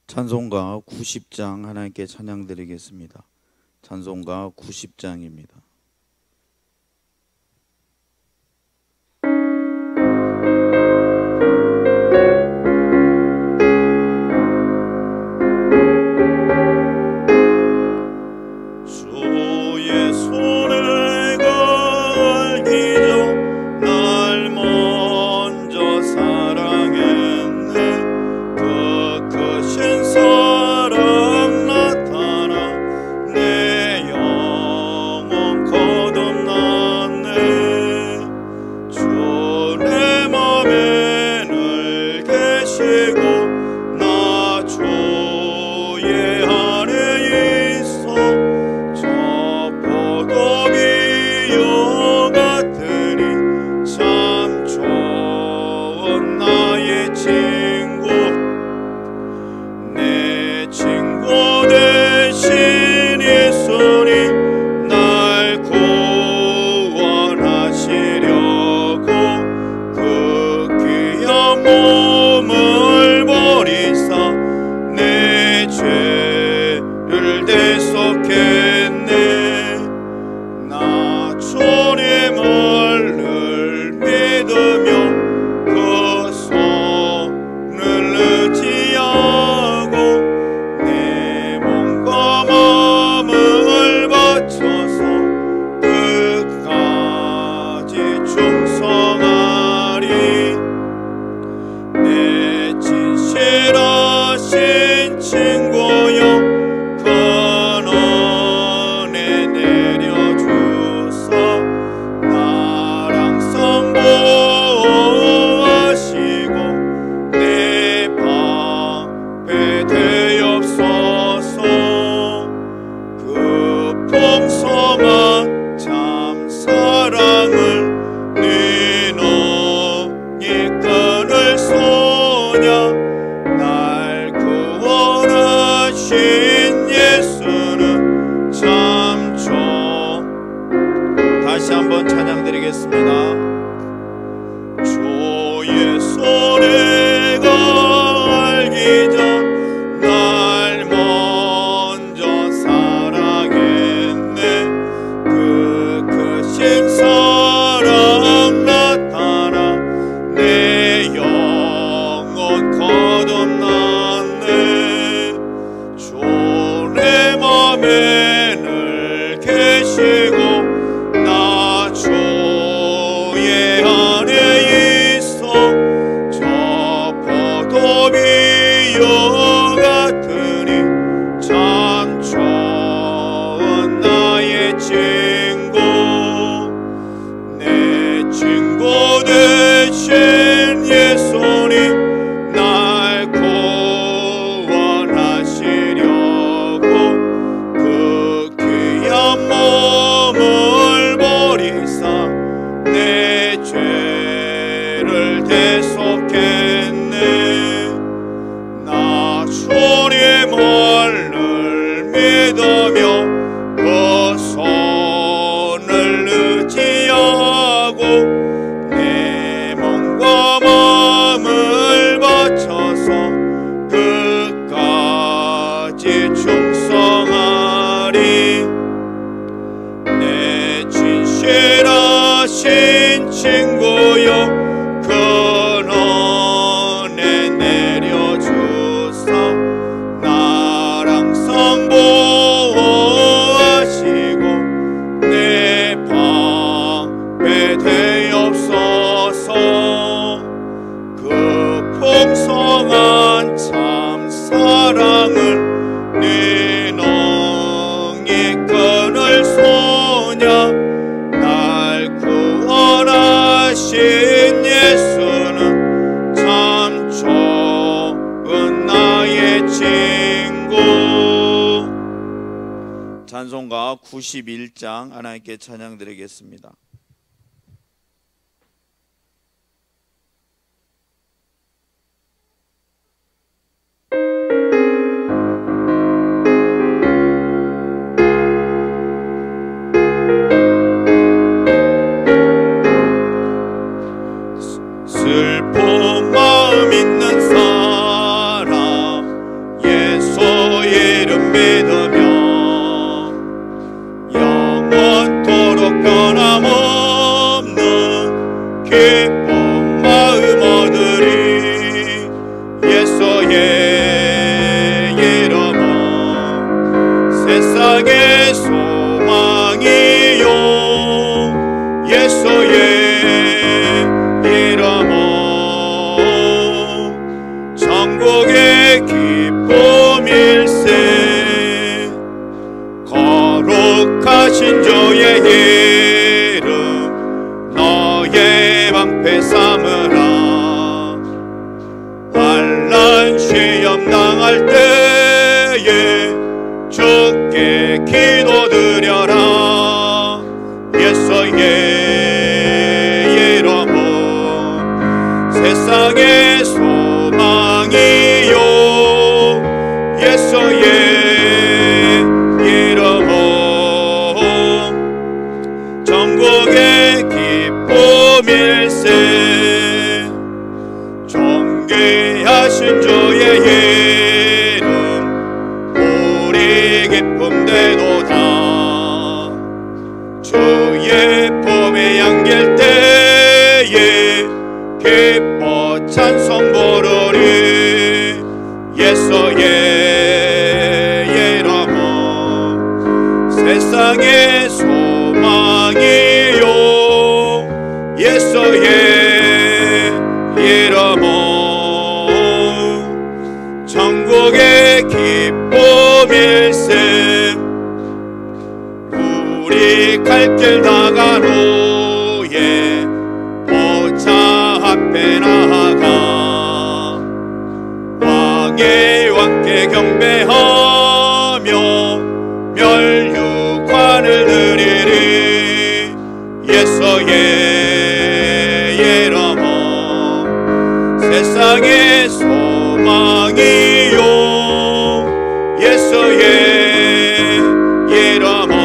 찬송가 90장 하나님께 찬양 드리겠습니다. 찬송가 90장입니다. 다시 한번 찬양 드리겠습니다. 주의 손해가 알기 전 날 먼저 사랑했네. 그 크신 사랑 나타나 내 영혼 거듭났네. 주 내 맘에 늘 계시고 친구여 근원에 내려주사 나랑 성보하시고 내 방패 되옵소서. 그 풍성한 참 사랑을 네 능히 끊을 소냐. 신 예수는 참 좋은 나의 친구. 찬송가 91장 하나님께 찬양 드리겠습니다. 슬픈 마음 있는 사람 존귀하신 주의 이름 너의 방패 삼으라. 환난 시험 당할 때에 주께 기도드려라. 예수의 이름은 세상의 소망이요. 예수의 이름은 전국의 기쁨일세. 존귀하신 주의 이름 우리 기쁨 되도다. 주의 품에 안길 때에 기뻐 찬송 부르리. 예수의 이름은 세상의 소망이요. 예수의 이름은 천국의 기쁨일세. 우리 갈 길 나간 후에 보좌 앞에 나아가 왕의 왕께 경배하며 멸류관을 드리리. 예수의 이름은 세상의 소망이요. 예수의 이름은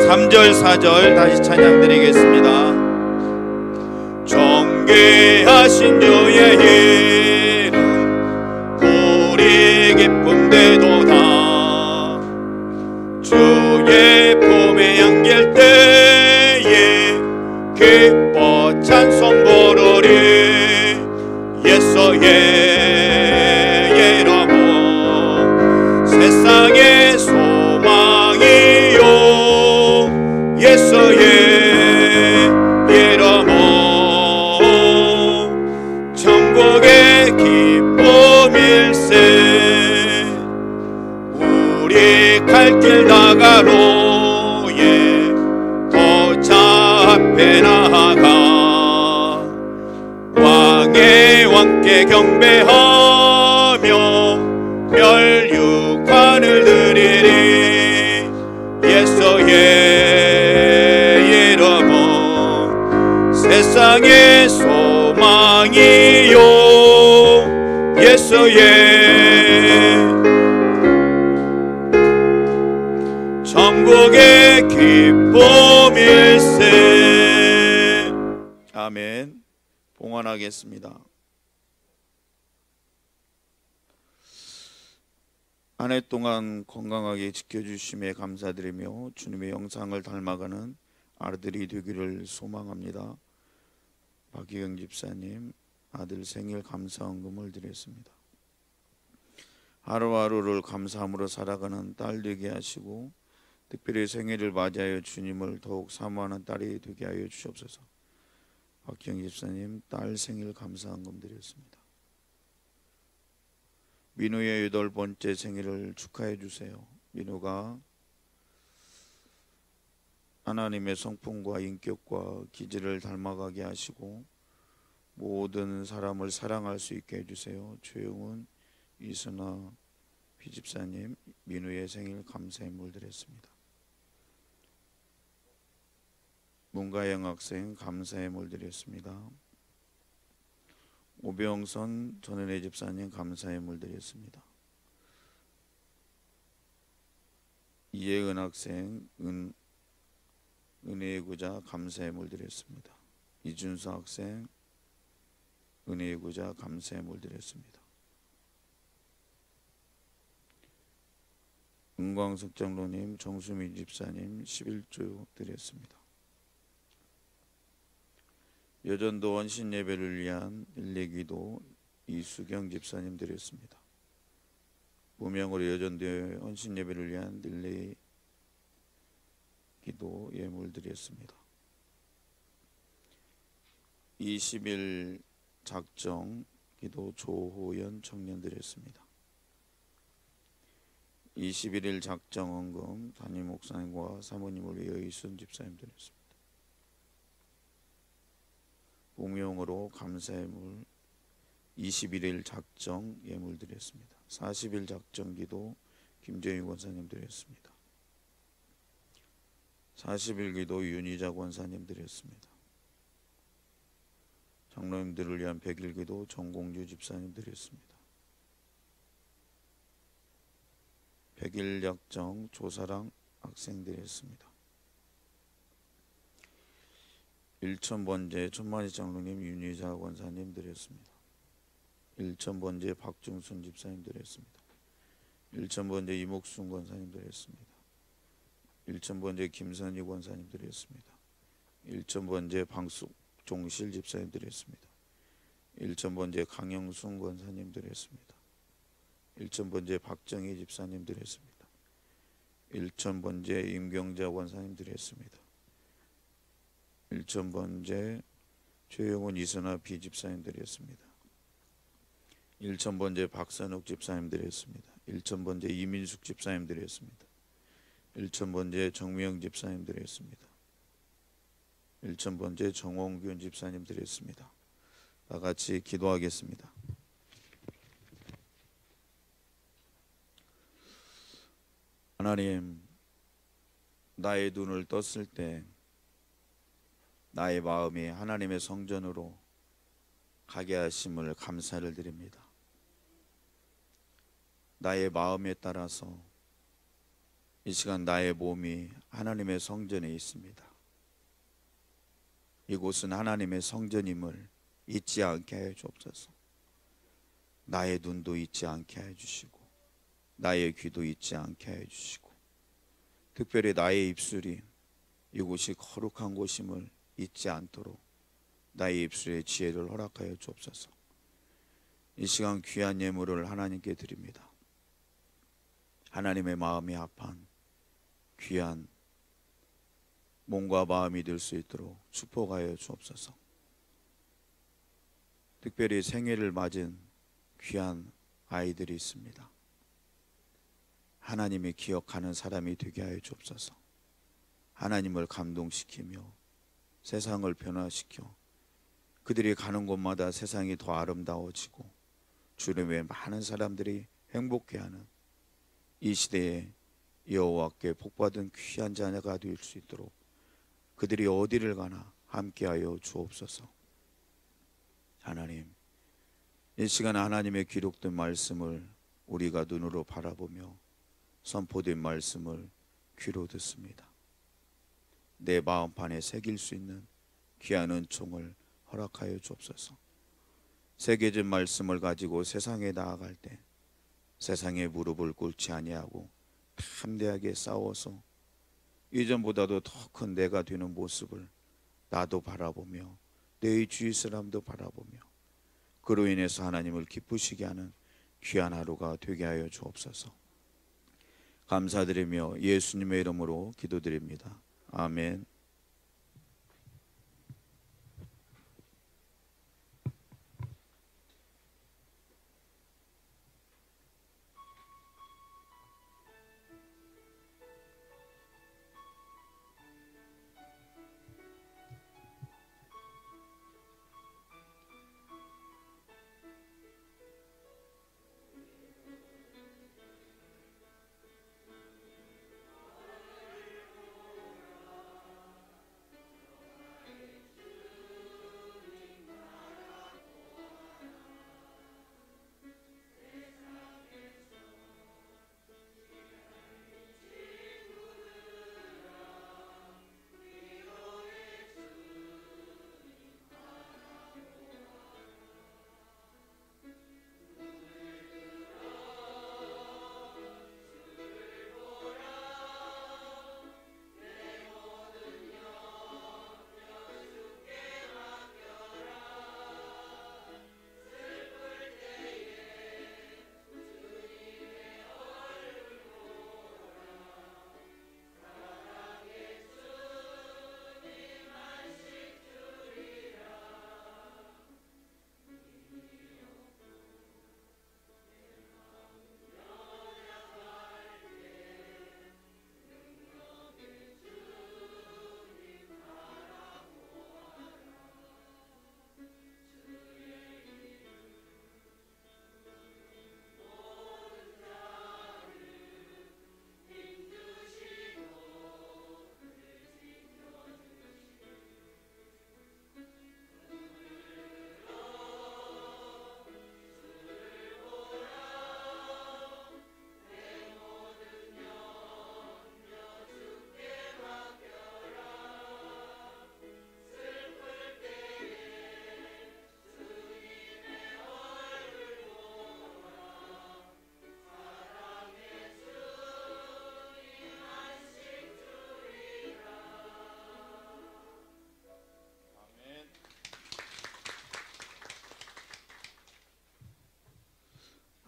3절 4절 다시 찬양 드리겠습니다. 존귀하신 주의 이름 우리 기쁨 되도다. 주의 품에 안길 때에 기뻐 찬송 부르리. 예수의 이름은 세상의 소망이요. 예수의 이름은 천국의 기쁨일세. 우리 갈 길 나간 후에 보좌 앞에 나아가 왕의 왕께 경배하며 멸류관을 드리리. 예수의 이름은 세상의 소망이요. 예수의 천국의 기쁨일세. 아멘. 봉헌하겠습니다. 한 해 동안 건강하게 지켜주심에 감사드리며 주님의 영상을 닮아가는 아들이 되기를 소망합니다. 박희경 집사님 아들 생일 감사헌금을 드렸습니다. 하루하루를 감사함으로 살아가는 딸 되게 하시고 특별히 생일을 맞이하여 주님을 더욱 사모하는 딸이 되게 하여 주시옵소서. 박희경 집사님 딸 생일 감사헌금 드렸습니다. 민우의 8번째 생일을 축하해 주세요. 민우가 하나님의 성품과 인격과 기질을 닮아가게 하시고 모든 사람을 사랑할 수 있게 해주세요. 최용훈, 이순아, 피집사님 민우의 생일 감사의 물 드렸습니다. 문가영 학생 감사의 물 드렸습니다. 오병선 전은혜 집사님 감사의 물 드렸습니다. 이혜은 학생 은혜의 구자 감사의 물 드렸습니다. 이준수 학생 은혜의 구자 감사의 물 드렸습니다. 은광석 장로님 정수미 집사님 11조 드렸습니다. 여전도 원신 예배를 위한 일례기도 이수경 집사님 드렸습니다. 무명으로 여전도의 원신 예배를 위한 일례기도 예물 드렸습니다. 20일 작정 기도 조호연 청년 드렸습니다. 21일 작정헌금 담임 목사님과 사모님을 위해 이순 집사님 드렸습니다. 공용으로 감사예물 21일 작정 예물 드렸습니다. 40일 작정기도 김재윤 권사님 드렸습니다. 40일 기도 윤희자 권사님 드렸습니다. 장로님들을 위한 100일 기도 정공주 집사님 드렸습니다. 100일 작정 조사랑 학생 드렸습니다. 1,000번제 천만희 장로님 윤희자 권사님 드렸습니다. 1,000번제 박중순 집사님 드렸습니다. 1,000번제 이목순 권사님 드렸습니다. 1,000번제 김선희 권사님 드렸습니다. 1,000번제 방숙종실 집사님 드렸습니다. 1,000번제 강영순 권사님 드렸습니다. 1,000번제 박정희 집사님 드렸습니다. 1,000번제 임경자 권사님 드렸습니다. 1,000번제 최영훈 이선아 비집사님 드렸습니다. 1,000번제 박선욱 집사님 드렸습니다. 1,000번제 이민숙 집사님 드렸습니다. 1,000번제 정미영 집사님 드렸습니다. 1,000번제 정홍균 집사님 드렸습니다. 다 같이 기도하겠습니다. 하나님, 나의 눈을 떴을 때 나의 마음이 하나님의 성전으로 가게 하심을 감사를 드립니다. 나의 마음에 따라서 이 시간 나의 몸이 하나님의 성전에 있습니다. 이곳은 하나님의 성전임을 잊지 않게 하여 주옵소서. 나의 눈도 잊지 않게 하여 주시고 나의 귀도 잊지 않게 하여 주시고 특별히 나의 입술이 이곳이 거룩한 곳임을 잊지 않도록 나의 입술에 지혜를 허락하여 주옵소서. 이 시간 귀한 예물을 하나님께 드립니다. 하나님의 마음이 합한 귀한 몸과 마음이 될 수 있도록 축복하여 주옵소서. 특별히 생일을 맞은 귀한 아이들이 있습니다. 하나님이 기억하는 사람이 되게 하여 주옵소서. 하나님을 감동시키며 세상을 변화시켜 그들이 가는 곳마다 세상이 더 아름다워지고 주님 외에 많은 사람들이 행복해하는 이 시대에 여호와께 복받은 귀한 자녀가 될 수 있도록 그들이 어디를 가나 함께하여 주옵소서. 하나님, 이 시간 하나님의 기록된 말씀을 우리가 눈으로 바라보며 선포된 말씀을 귀로 듣습니다. 내 마음판에 새길 수 있는 귀한 은총을 허락하여 주옵소서. 새겨진 말씀을 가지고 세상에 나아갈 때 세상에 무릎을 꿇지 아니하고 담대하게 싸워서 이전보다도 더 큰 내가 되는 모습을 나도 바라보며 내 주위 사람도 바라보며 그로 인해서 하나님을 기쁘시게 하는 귀한 하루가 되게 하여 주옵소서. 감사드리며 예수님의 이름으로 기도드립니다. 아멘.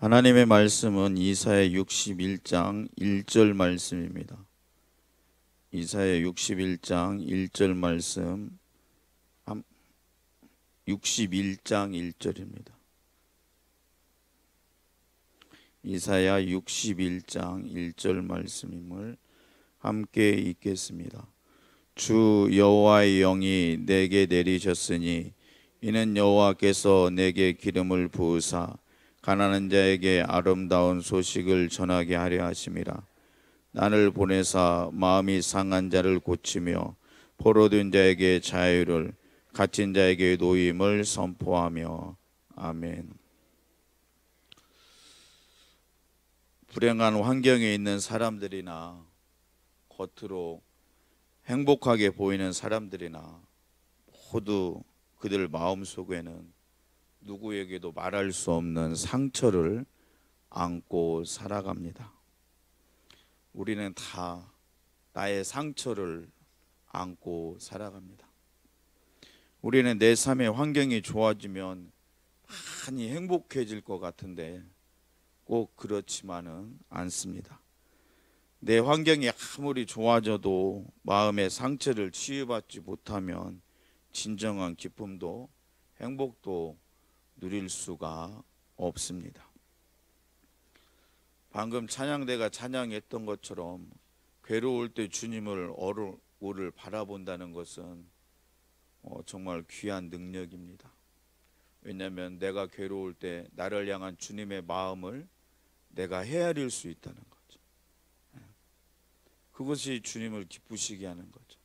하나님의 말씀은 이사야 61장 1절 말씀입니다. 이사야 61장 1절 말씀, 61장 1절입니다. 이사야 61장 1절 말씀임을 함께 읽겠습니다. 주 여호와의 영이 내게 내리셨으니 이는 여호와께서 내게 기름을 부으사 가난한 자에게 아름다운 소식을 전하게 하려 하심이라. 나를 보내사 마음이 상한 자를 고치며 포로된 자에게 자유를, 갇힌 자에게 노임을 선포하며. 아멘. 불행한 환경에 있는 사람들이나 겉으로 행복하게 보이는 사람들이나 모두 그들 마음속에는 누구에게도 말할 수 없는 상처를 안고 살아갑니다. 우리는 다 나의 상처를 안고 살아갑니다. 우리는 내 삶의 환경이 좋아지면 많이 행복해질 것 같은데 꼭 그렇지만은 않습니다. 내 환경이 아무리 좋아져도 마음의 상처를 치유받지 못하면 진정한 기쁨도 행복도 누릴 수가 없습니다. 방금 찬양대가 찬양했던 것처럼 괴로울 때 주님을 얼굴을 바라본다는 것은 정말 귀한 능력입니다. 왜냐하면 내가 괴로울 때 나를 향한 주님의 마음을 내가 헤아릴 수 있다는 거죠. 그것이 주님을 기쁘시게 하는 거죠.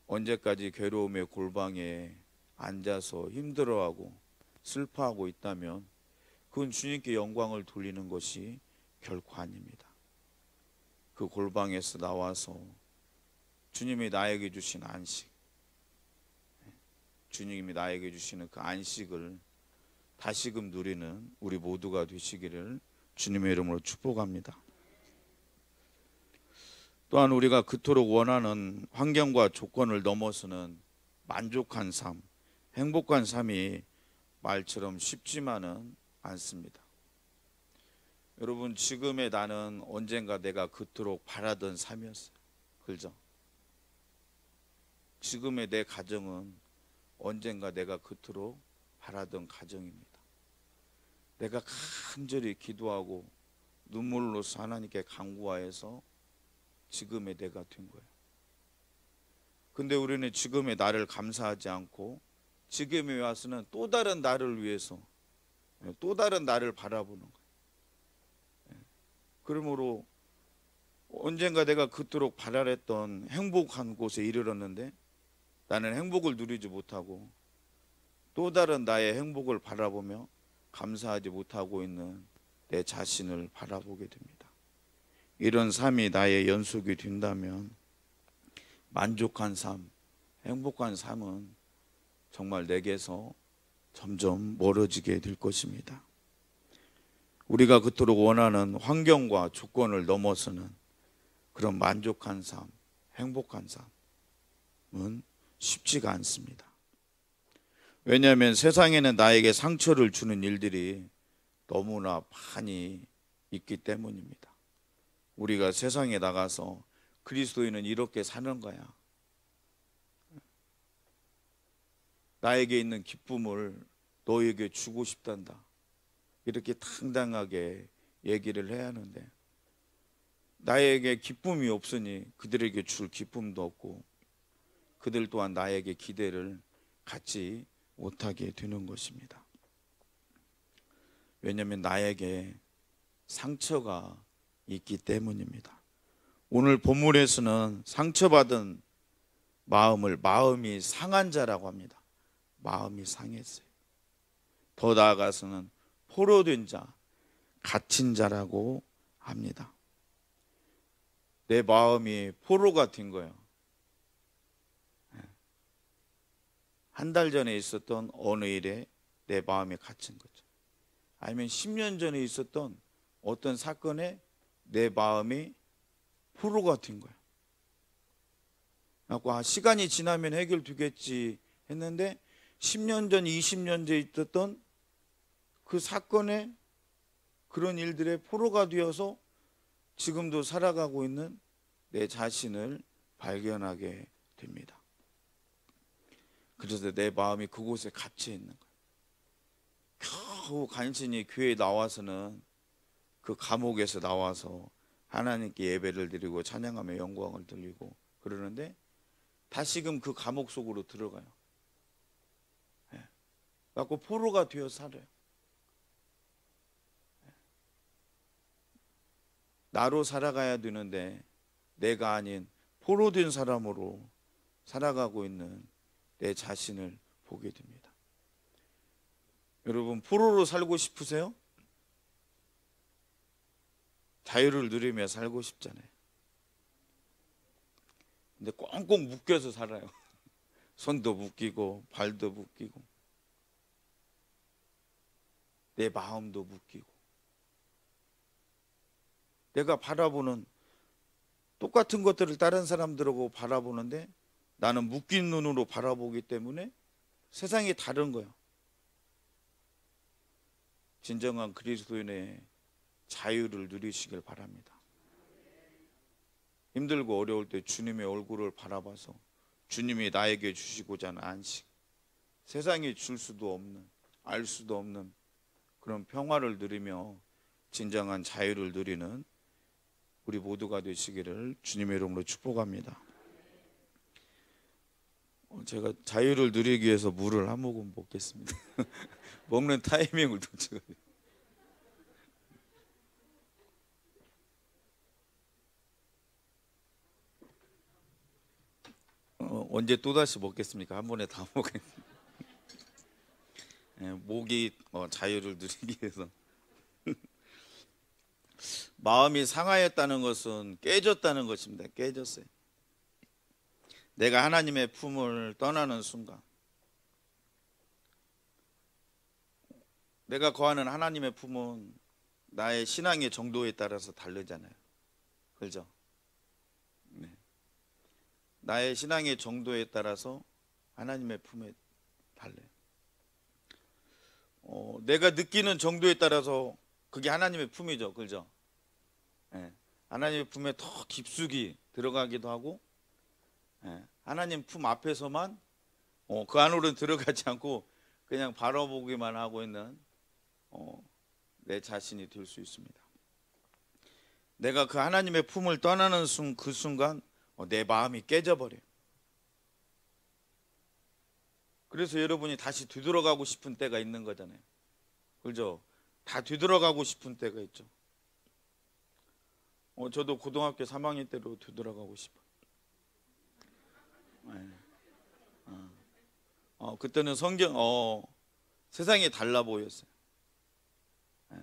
언제까지 괴로움의 골방에 앉아서 힘들어하고 슬퍼하고 있다면 그건 주님께 영광을 돌리는 것이 결코 아닙니다. 그 골방에서 나와서 주님이 나에게 주신 안식, 주님이 나에게 주시는 그 안식을 다시금 누리는 우리 모두가 되시기를 주님의 이름으로 축복합니다. 또한 우리가 그토록 원하는 환경과 조건을 넘어서는 만족한 삶, 행복한 삶이 말처럼 쉽지만은 않습니다. 여러분, 지금의 나는 언젠가 내가 그토록 바라던 삶이었어요. 그죠? 지금의 내 가정은 언젠가 내가 그토록 바라던 가정입니다. 내가 간절히 기도하고 눈물로서 하나님께 간구하여서 지금의 내가 된 거예요. 근데 우리는 지금의 나를 감사하지 않고 지금에 와서는 또 다른 나를 위해서 또 다른 나를 바라보는 거예요. 그러므로 언젠가 내가 그토록 바라랬던 행복한 곳에 이르렀는데 나는 행복을 누리지 못하고 또 다른 나의 행복을 바라보며 감사하지 못하고 있는 내 자신을 바라보게 됩니다. 이런 삶이 나의 연속이 된다면 만족한 삶, 행복한 삶은 정말 내게서 점점 멀어지게 될 것입니다. 우리가 그토록 원하는 환경과 조건을 넘어서는 그런 만족한 삶, 행복한 삶은 쉽지가 않습니다. 왜냐하면 세상에는 나에게 상처를 주는 일들이 너무나 많이 있기 때문입니다. 우리가 세상에 나가서 그리스도인은 이렇게 사는 거야, 나에게 있는 기쁨을 너에게 주고 싶단다, 이렇게 당당하게 얘기를 해야 하는데 나에게 기쁨이 없으니 그들에게 줄 기쁨도 없고 그들 또한 나에게 기대를 갖지 못하게 되는 것입니다. 왜냐하면 나에게 상처가 있기 때문입니다. 오늘 본문에서는 상처받은 마음이 상한 자라고 합니다. 마음이 상했어요. 더 나아가서는 포로된 자, 갇힌 자라고 합니다. 내 마음이 포로가 된 거예요. 한 달 전에 있었던 어느 일에 내 마음이 갇힌 거죠. 아니면 10년 전에 있었던 어떤 사건에 내 마음이 포로가 된 거예요. 그래서 시간이 지나면 해결되겠지 했는데 10년 전, 20년 전에 있었던 그 사건에 그런 일들의 포로가 되어서 지금도 살아가고 있는 내 자신을 발견하게 됩니다. 그래서 내 마음이 그곳에 갇혀 있는 거예요. 겨우 간신히 교회에 나와서는 그 감옥에서 나와서 하나님께 예배를 드리고 찬양하며 영광을 돌리고 그러는데 다시금 그 감옥 속으로 들어가요. 그래서 포로가 되어 살아요. 나로 살아가야 되는데 내가 아닌 포로된 사람으로 살아가고 있는 내 자신을 보게 됩니다. 여러분, 포로로 살고 싶으세요? 자유를 누리며 살고 싶잖아요. 근데 꽁꽁 묶여서 살아요. 손도 묶이고 발도 묶이고 내 마음도 묶이고 내가 바라보는 똑같은 것들을 다른 사람들하고 바라보는데 나는 묶인 눈으로 바라보기 때문에 세상이 다른 거예요. 진정한 그리스도인의 자유를 누리시길 바랍니다. 힘들고 어려울 때 주님의 얼굴을 바라봐서 주님이 나에게 주시고자 하는 안식, 세상이 줄 수도 없는, 알 수도 없는 그런 평화를 누리며 진정한 자유를 누리는 우리 모두가 되시기를 주님의 이름으로 축복합니다. 제가 자유를 누리기 위해서 물을 한 모금 먹겠습니다. 먹는 타이밍을 놓치고. 언제 또다시 먹겠습니까? 한 번에 다 먹겠습니다. 목이 자유를 누리기 위해서. 마음이 상하였다는 것은 깨졌다는 것입니다. 깨졌어요. 내가 하나님의 품을 떠나는 순간, 내가 거하는 하나님의 품은 나의 신앙의 정도에 따라서 다르잖아요. 그렇죠? 네. 나의 신앙의 정도에 따라서 하나님의 품에 달라요. 내가 느끼는 정도에 따라서 그게 하나님의 품이죠. 그렇죠? 네. 하나님의 품에 더 깊숙이 들어가기도 하고, 네. 하나님 품 앞에서만 그 안으로는 들어가지 않고 그냥 바라보기만 하고 있는 내 자신이 될 수 있습니다. 내가 그 하나님의 품을 떠나는 그 순간 내 마음이 깨져버려요. 그래서 여러분이 다시 되돌아가고 싶은 때가 있는 거잖아요. 그죠? 다 되돌아가고 싶은 때가 있죠. 저도 고등학교 3학년 때로 되돌아가고 싶어요. 네. 그때는 세상이 달라 보였어요. 네.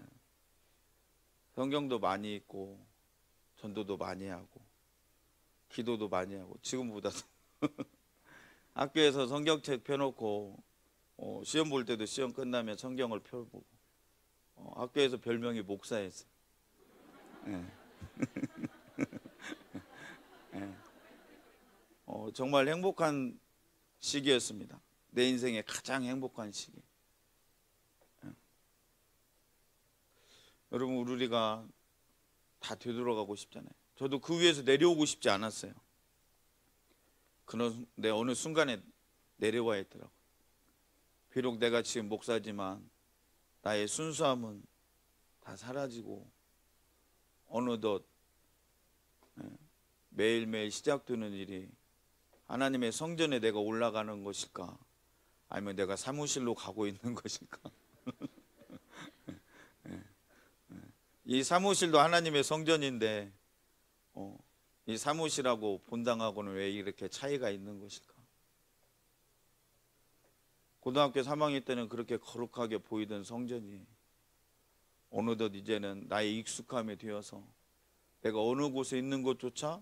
성경도 많이 읽고 전도도 많이 하고 기도도 많이 하고 지금보다도 학교에서 성경책 펴놓고 시험 볼 때도 시험 끝나면 성경을 펴보고 학교에서 별명이 목사였어요. 네. 네. 정말 행복한 시기였습니다. 내 인생의 가장 행복한 시기. 네. 여러분, 우리가 다 되돌아가고 싶잖아요. 저도 그 위에서 내려오고 싶지 않았어요. 그런데 어느 순간에 내려와야 했더라고요. 비록 내가 지금 목사지만 나의 순수함은 다 사라지고 어느덧 매일매일 시작되는 일이 하나님의 성전에 내가 올라가는 것일까, 아니면 내가 사무실로 가고 있는 것일까. 이 사무실도 하나님의 성전인데 이 사무실하고 본당하고는 왜 이렇게 차이가 있는 것일까. 고등학교 3학년 때는 그렇게 거룩하게 보이던 성전이 어느덧 이제는 나의 익숙함이 되어서 내가 어느 곳에 있는 것조차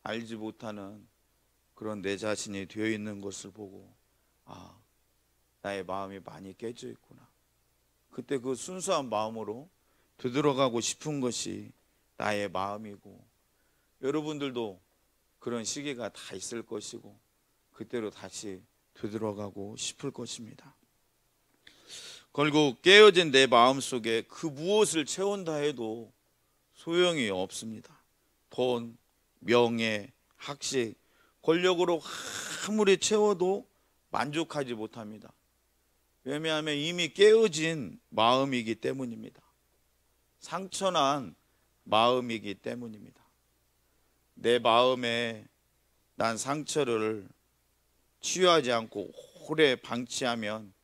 알지 못하는 그런 내 자신이 되어 있는 것을 보고 나의 마음이 많이 깨져 있구나. 그때 그 순수한 마음으로 되돌아가고 싶은 것이 나의 마음이고, 여러분들도 그런 시기가 다 있을 것이고 그때로 다시 되돌아가고 싶을 것입니다. 결국 깨어진 내 마음속에 그 무엇을 채운다 해도 소용이 없습니다. 돈, 명예, 학식, 권력으로 아무리 채워도 만족하지 못합니다. 왜냐하면 이미 깨어진 마음이기 때문입니다. 상처난 마음이기 때문입니다. 내 마음에 난 상처를 치유하지 않고 오래 방치하면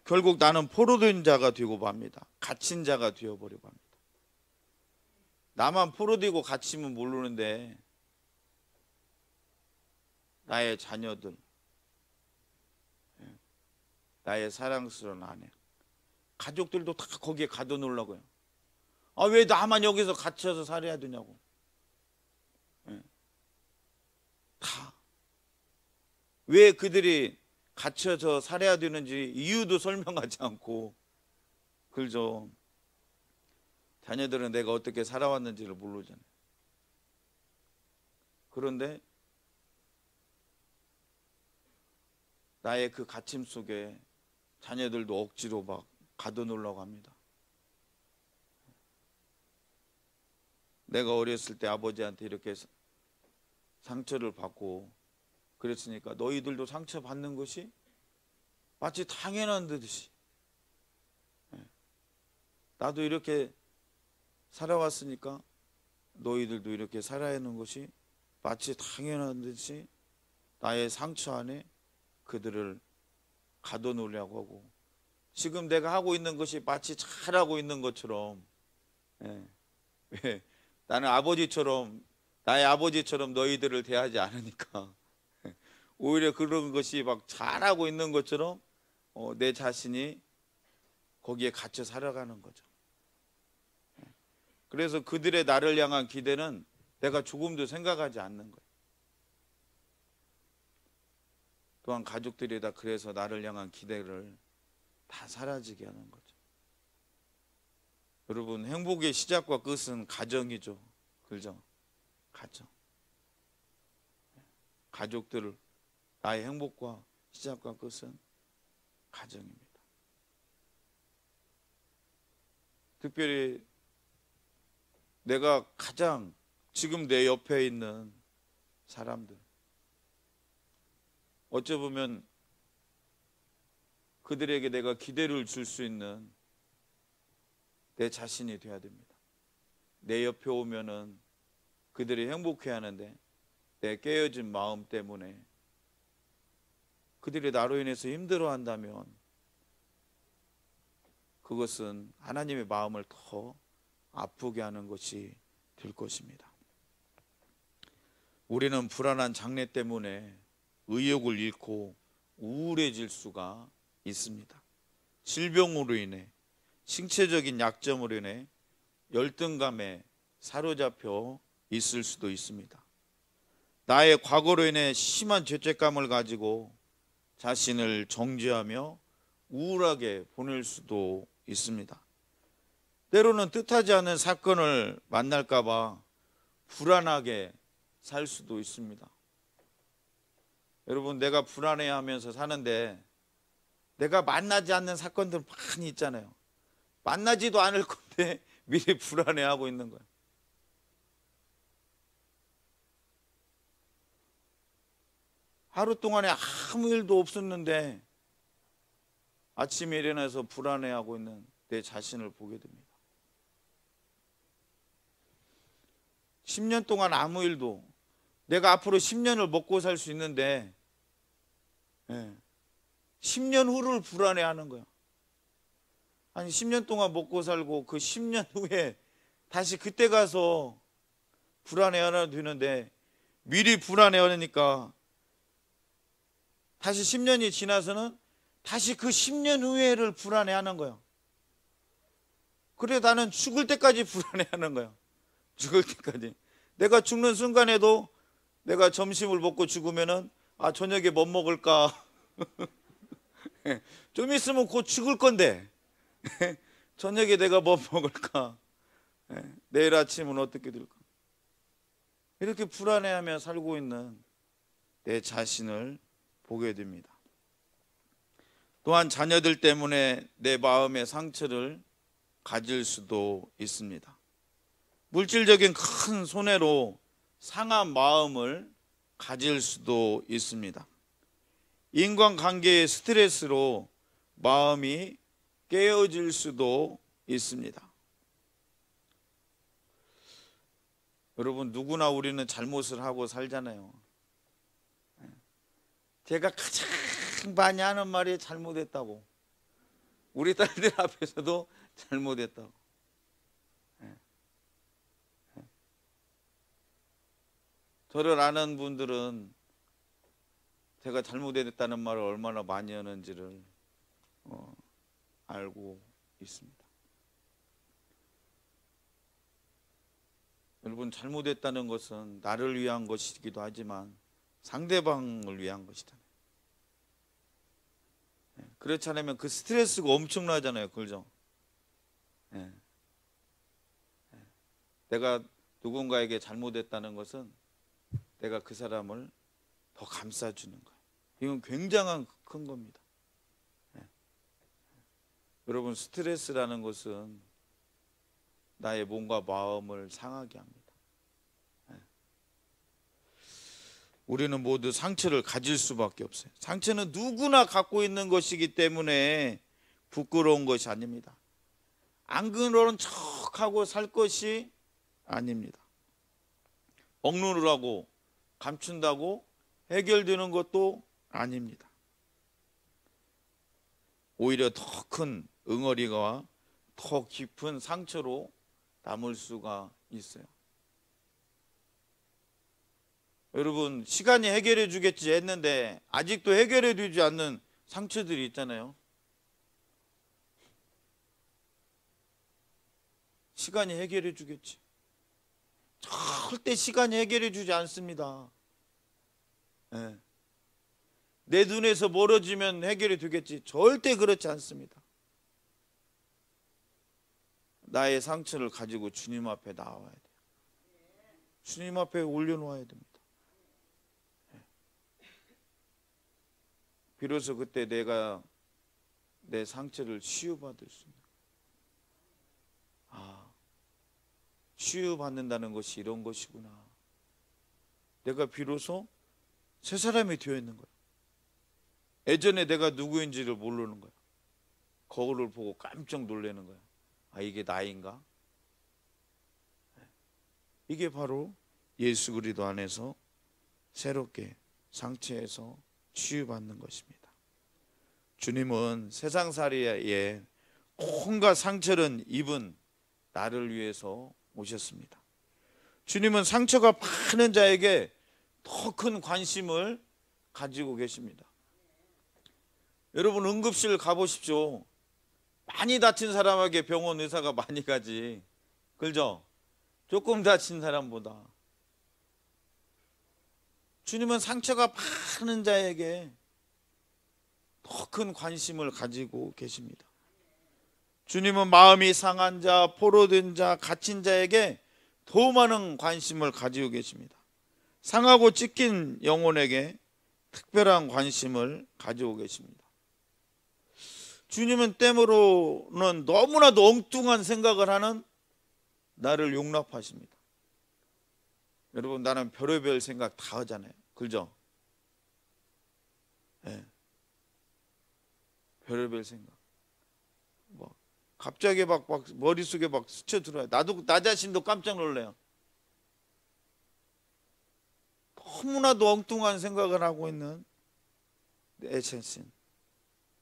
결국 나는 포로된 자가 되고 맙니다. 갇힌 자가 되어버리고 합니다. 나만 포로되고 갇히면 모르는데 나의 자녀들, 나의 사랑스러운 아내, 가족들도 다 거기에 가둬놓으려고요. 아, 왜 나만 여기서 갇혀서 살아야 되냐고. 다. 왜 그들이 갇혀서 살아야 되는지 이유도 설명하지 않고 그죠. 자녀들은 내가 어떻게 살아왔는지를 모르잖아요. 그런데 나의 그 갇힘 속에 자녀들도 억지로 막 가둬놓으려고 합니다. 내가 어렸을 때 아버지한테 이렇게 상처를 받고 그랬으니까 너희들도 상처받는 것이 마치 당연한 듯이 나도 이렇게 살아왔으니까 너희들도 이렇게 살아야 하는 것이 마치 당연한 듯이 나의 상처 안에 그들을 가둬놓으려고 하고 지금 내가 하고 있는 것이 마치 잘하고 있는 것처럼 왜? 나는 나의 아버지처럼 너희들을 대하지 않으니까 오히려 그런 것이 막 잘하고 있는 것처럼 내 자신이 거기에 갇혀 살아가는 거죠. 그래서 그들의 나를 향한 기대는 내가 조금도 생각하지 않는 거예요. 또한 가족들이 다 그래서 나를 향한 기대를 다 사라지게 하는 거죠. 여러분, 행복의 시작과 끝은 가정이죠. 그죠? 가정. 가족들, 나의 행복과 시작과 끝은 가정입니다. 특별히 내가 가장 지금 내 옆에 있는 사람들, 어찌 보면 그들에게 내가 기대를 줄 수 있는 내 자신이 되어야 됩니다. 내 옆에 오면은 그들이 행복해야 하는데 내 깨어진 마음 때문에 그들이 나로 인해서 힘들어한다면 그것은 하나님의 마음을 더 아프게 하는 것이 될 것입니다. 우리는 불안한 장래 때문에 의욕을 잃고 우울해질 수가 있습니다. 질병으로 인해, 신체적인 약점으로 인해 열등감에 사로잡혀 있을 수도 있습니다. 나의 과거로 인해 심한 죄책감을 가지고 자신을 정죄하며 우울하게 보낼 수도 있습니다. 때로는 뜻하지 않은 사건을 만날까 봐 불안하게 살 수도 있습니다. 여러분, 내가 불안해하면서 사는데 내가 만나지 않는 사건들 많이 있잖아요. 만나지도 않을 건데 미리 불안해하고 있는 거예요. 하루 동안에 아무 일도 없었는데 아침에 일어나서 불안해하고 있는 내 자신을 보게 됩니다. 10년 동안 아무 일도, 내가 앞으로 10년을 먹고 살 수 있는데 10년 후를 불안해하는 거야. 아니 10년 동안 먹고 살고 그 10년 후에 다시 그때 가서 불안해하나 되는데 미리 불안해하니까 다시 10년이 지나서는 다시 그 10년 후에를 불안해하는 거야. 그래 나는 죽을 때까지 불안해하는 거야. 죽을 때까지. 내가 죽는 순간에도 내가 점심을 먹고 죽으면은 저녁에 뭐 먹을까? 좀 있으면 곧 죽을 건데 저녁에 내가 뭐 먹을까? 내일 아침은 어떻게 될까? 이렇게 불안해하며 살고 있는 내 자신을 보게 됩니다. 또한 자녀들 때문에 내 마음의 상처를 가질 수도 있습니다. 물질적인 큰 손해로 상한 마음을 가질 수도 있습니다. 인간관계의 스트레스로 마음이 깨어질 수도 있습니다. 여러분, 누구나 우리는 잘못을 하고 살잖아요. 제가 가장 많이 하는 말이 잘못했다고. 우리 딸들 앞에서도 잘못했다고. 저를 아는 분들은 제가 잘못했다는 말을 얼마나 많이 하는지를 알고 있습니다. 여러분, 잘못했다는 것은 나를 위한 것이기도 하지만 상대방을 위한 것이잖아요. 그렇지 않으면 그 스트레스가 엄청나잖아요. 그죠? 내가 누군가에게 잘못했다는 것은 내가 그 사람을 더 감싸주는 거예요. 이건 굉장한 큰 겁니다. 여러분, 스트레스라는 것은 나의 몸과 마음을 상하게 합니다. 우리는 모두 상처를 가질 수밖에 없어요. 상처는 누구나 갖고 있는 것이기 때문에 부끄러운 것이 아닙니다. 안 그러는 척하고 살 것이 아닙니다. 억누르라고 감춘다고 해결되는 것도 아닙니다. 오히려 더 큰 응어리가 더 깊은 상처로 남을 수가 있어요. 여러분, 시간이 해결해 주겠지 했는데 아직도 해결해 주지 않는 상처들이 있잖아요. 시간이 해결해 주겠지. 절대 시간이 해결해 주지 않습니다. 내 눈에서 멀어지면 해결이 되겠지. 절대 그렇지 않습니다. 나의 상처를 가지고 주님 앞에 나와야 돼요. 주님 앞에 올려놓아야 됩니다. 비로소 그때 내가 내 상처를 치유받을 수 있는, 치유받는다는 것이 이런 것이구나. 내가 비로소 새 사람이 되어 있는 거야. 예전에 내가 누구인지를 모르는 거야. 거울을 보고 깜짝 놀라는 거야. 이게 나인가? 이게 바로 예수 그리스도 안에서 새롭게 상처에서 치유받는 것입니다. 주님은 세상살이에 온갖 상처를 입은 나를 위해서 오셨습니다. 주님은 상처가 많은 자에게 더 큰 관심을 가지고 계십니다. 여러분, 응급실 가보십시오. 많이 다친 사람에게 병원 의사가 많이 가지. 그죠? 조금 다친 사람보다. 주님은 상처가 많은 자에게 더 큰 관심을 가지고 계십니다. 주님은 마음이 상한 자, 포로된 자, 갇힌 자에게 더 많은 관심을 가지고 계십니다. 상하고 찢긴 영혼에게 특별한 관심을 가지고 계십니다. 주님은 때로는 너무나도 엉뚱한 생각을 하는 나를 용납하십니다. 여러분, 나는 별의별 생각 다 하잖아요. 그죠? 별의별 생각. 갑자기 막 머릿속에 막 스쳐들어요. 나 자신도 깜짝 놀래요. 너무나도 엉뚱한 생각을 하고 있는 내 자신.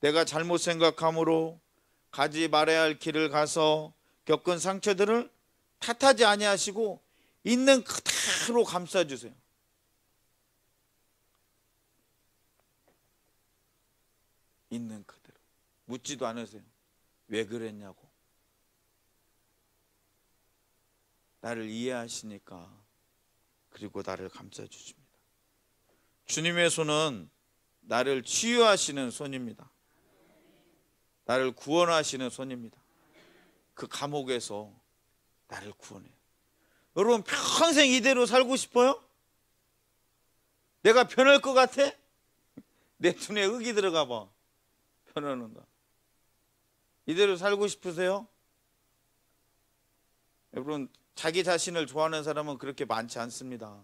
내가 잘못 생각함으로 가지 말아야 할 길을 가서 겪은 상처들을 탓하지 아니하시고 있는 그대로 감싸주세요. 있는 그대로. 묻지도 않으세요. 왜 그랬냐고. 나를 이해하시니까. 그리고 나를 감싸주십니다. 주님의 손은 나를 치유하시는 손입니다. 나를 구원하시는 손입니다. 그 감옥에서 나를 구원해요. 여러분, 평생 이대로 살고 싶어요? 내가 변할 것 같아? 내 눈에 흙이 들어가 봐. 변하는가? 이대로 살고 싶으세요? 여러분, 자기 자신을 좋아하는 사람은 그렇게 많지 않습니다.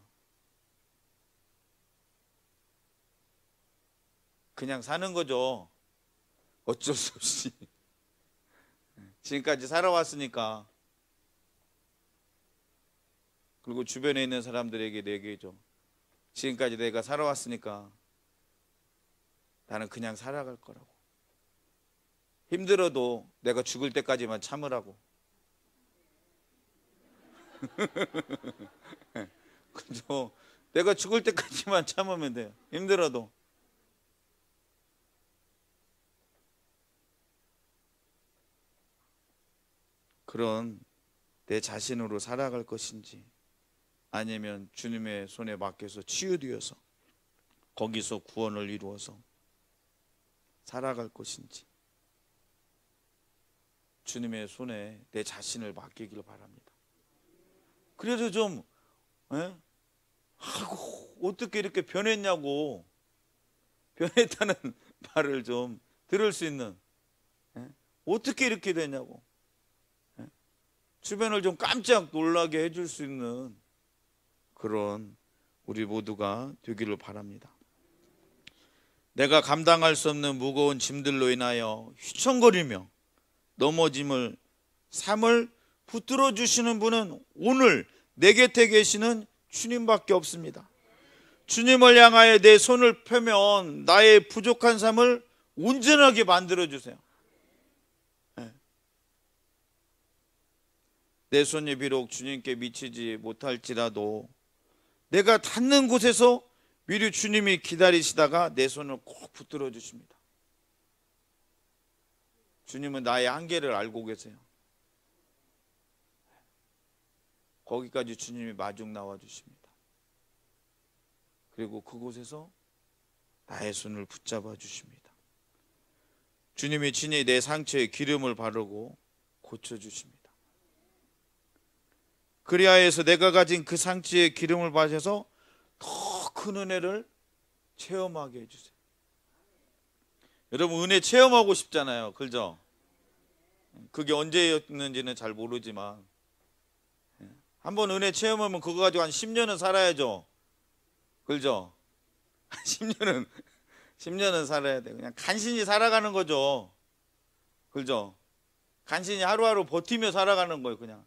그냥 사는 거죠. 어쩔 수 없이. 지금까지 살아왔으니까. 그리고 주변에 있는 사람들에게 얘기해줘. 지금까지 내가 살아왔으니까 나는 그냥 살아갈 거라고. 힘들어도 내가 죽을 때까지만 참으라고. 그죠? 내가 죽을 때까지만 참으면 돼요. 힘들어도. 그런 내 자신으로 살아갈 것인지, 아니면 주님의 손에 맡겨서 치유되어서 거기서 구원을 이루어서 살아갈 것인지, 주님의 손에 내 자신을 맡기길 바랍니다. 그래도 좀 아이고 어떻게 이렇게 변했냐고, 변했다는 말을 좀 들을 수 있는, 어떻게 이렇게 됐냐고, 주변을 좀 깜짝 놀라게 해줄 수 있는 그런 우리 모두가 되기를 바랍니다. 내가 감당할 수 없는 무거운 짐들로 인하여 휘청거리며 넘어짐을 삶을 붙들어 주시는 분은 오늘 내 곁에 계시는 주님밖에 없습니다. 주님을 향하여 내 손을 펴면 나의 부족한 삶을 온전하게 만들어 주세요. 내 손이 비록 주님께 미치지 못할지라도 내가 닿는 곳에서 미리 주님이 기다리시다가 내 손을 꼭 붙들어 주십니다. 주님은 나의 한계를 알고 계세요. 거기까지 주님이 마중 나와 주십니다. 그리고 그곳에서 나의 손을 붙잡아 주십니다. 주님이 친히 내 상처에 기름을 바르고 고쳐주십니다. 그리하여서 내가 가진 그 상처에 기름을 바르셔서 더 큰 은혜를 체험하게 해주세요. 여러분, 은혜 체험하고 싶잖아요. 그죠? 그게 언제였는지는 잘 모르지만 한번 은혜 체험하면 그거 가지고 한 10년은 살아야죠. 그죠? 10년은 살아야 돼. 그냥 간신히 살아가는 거죠. 그죠? 간신히 하루하루 버티며 살아가는 거예요. 그냥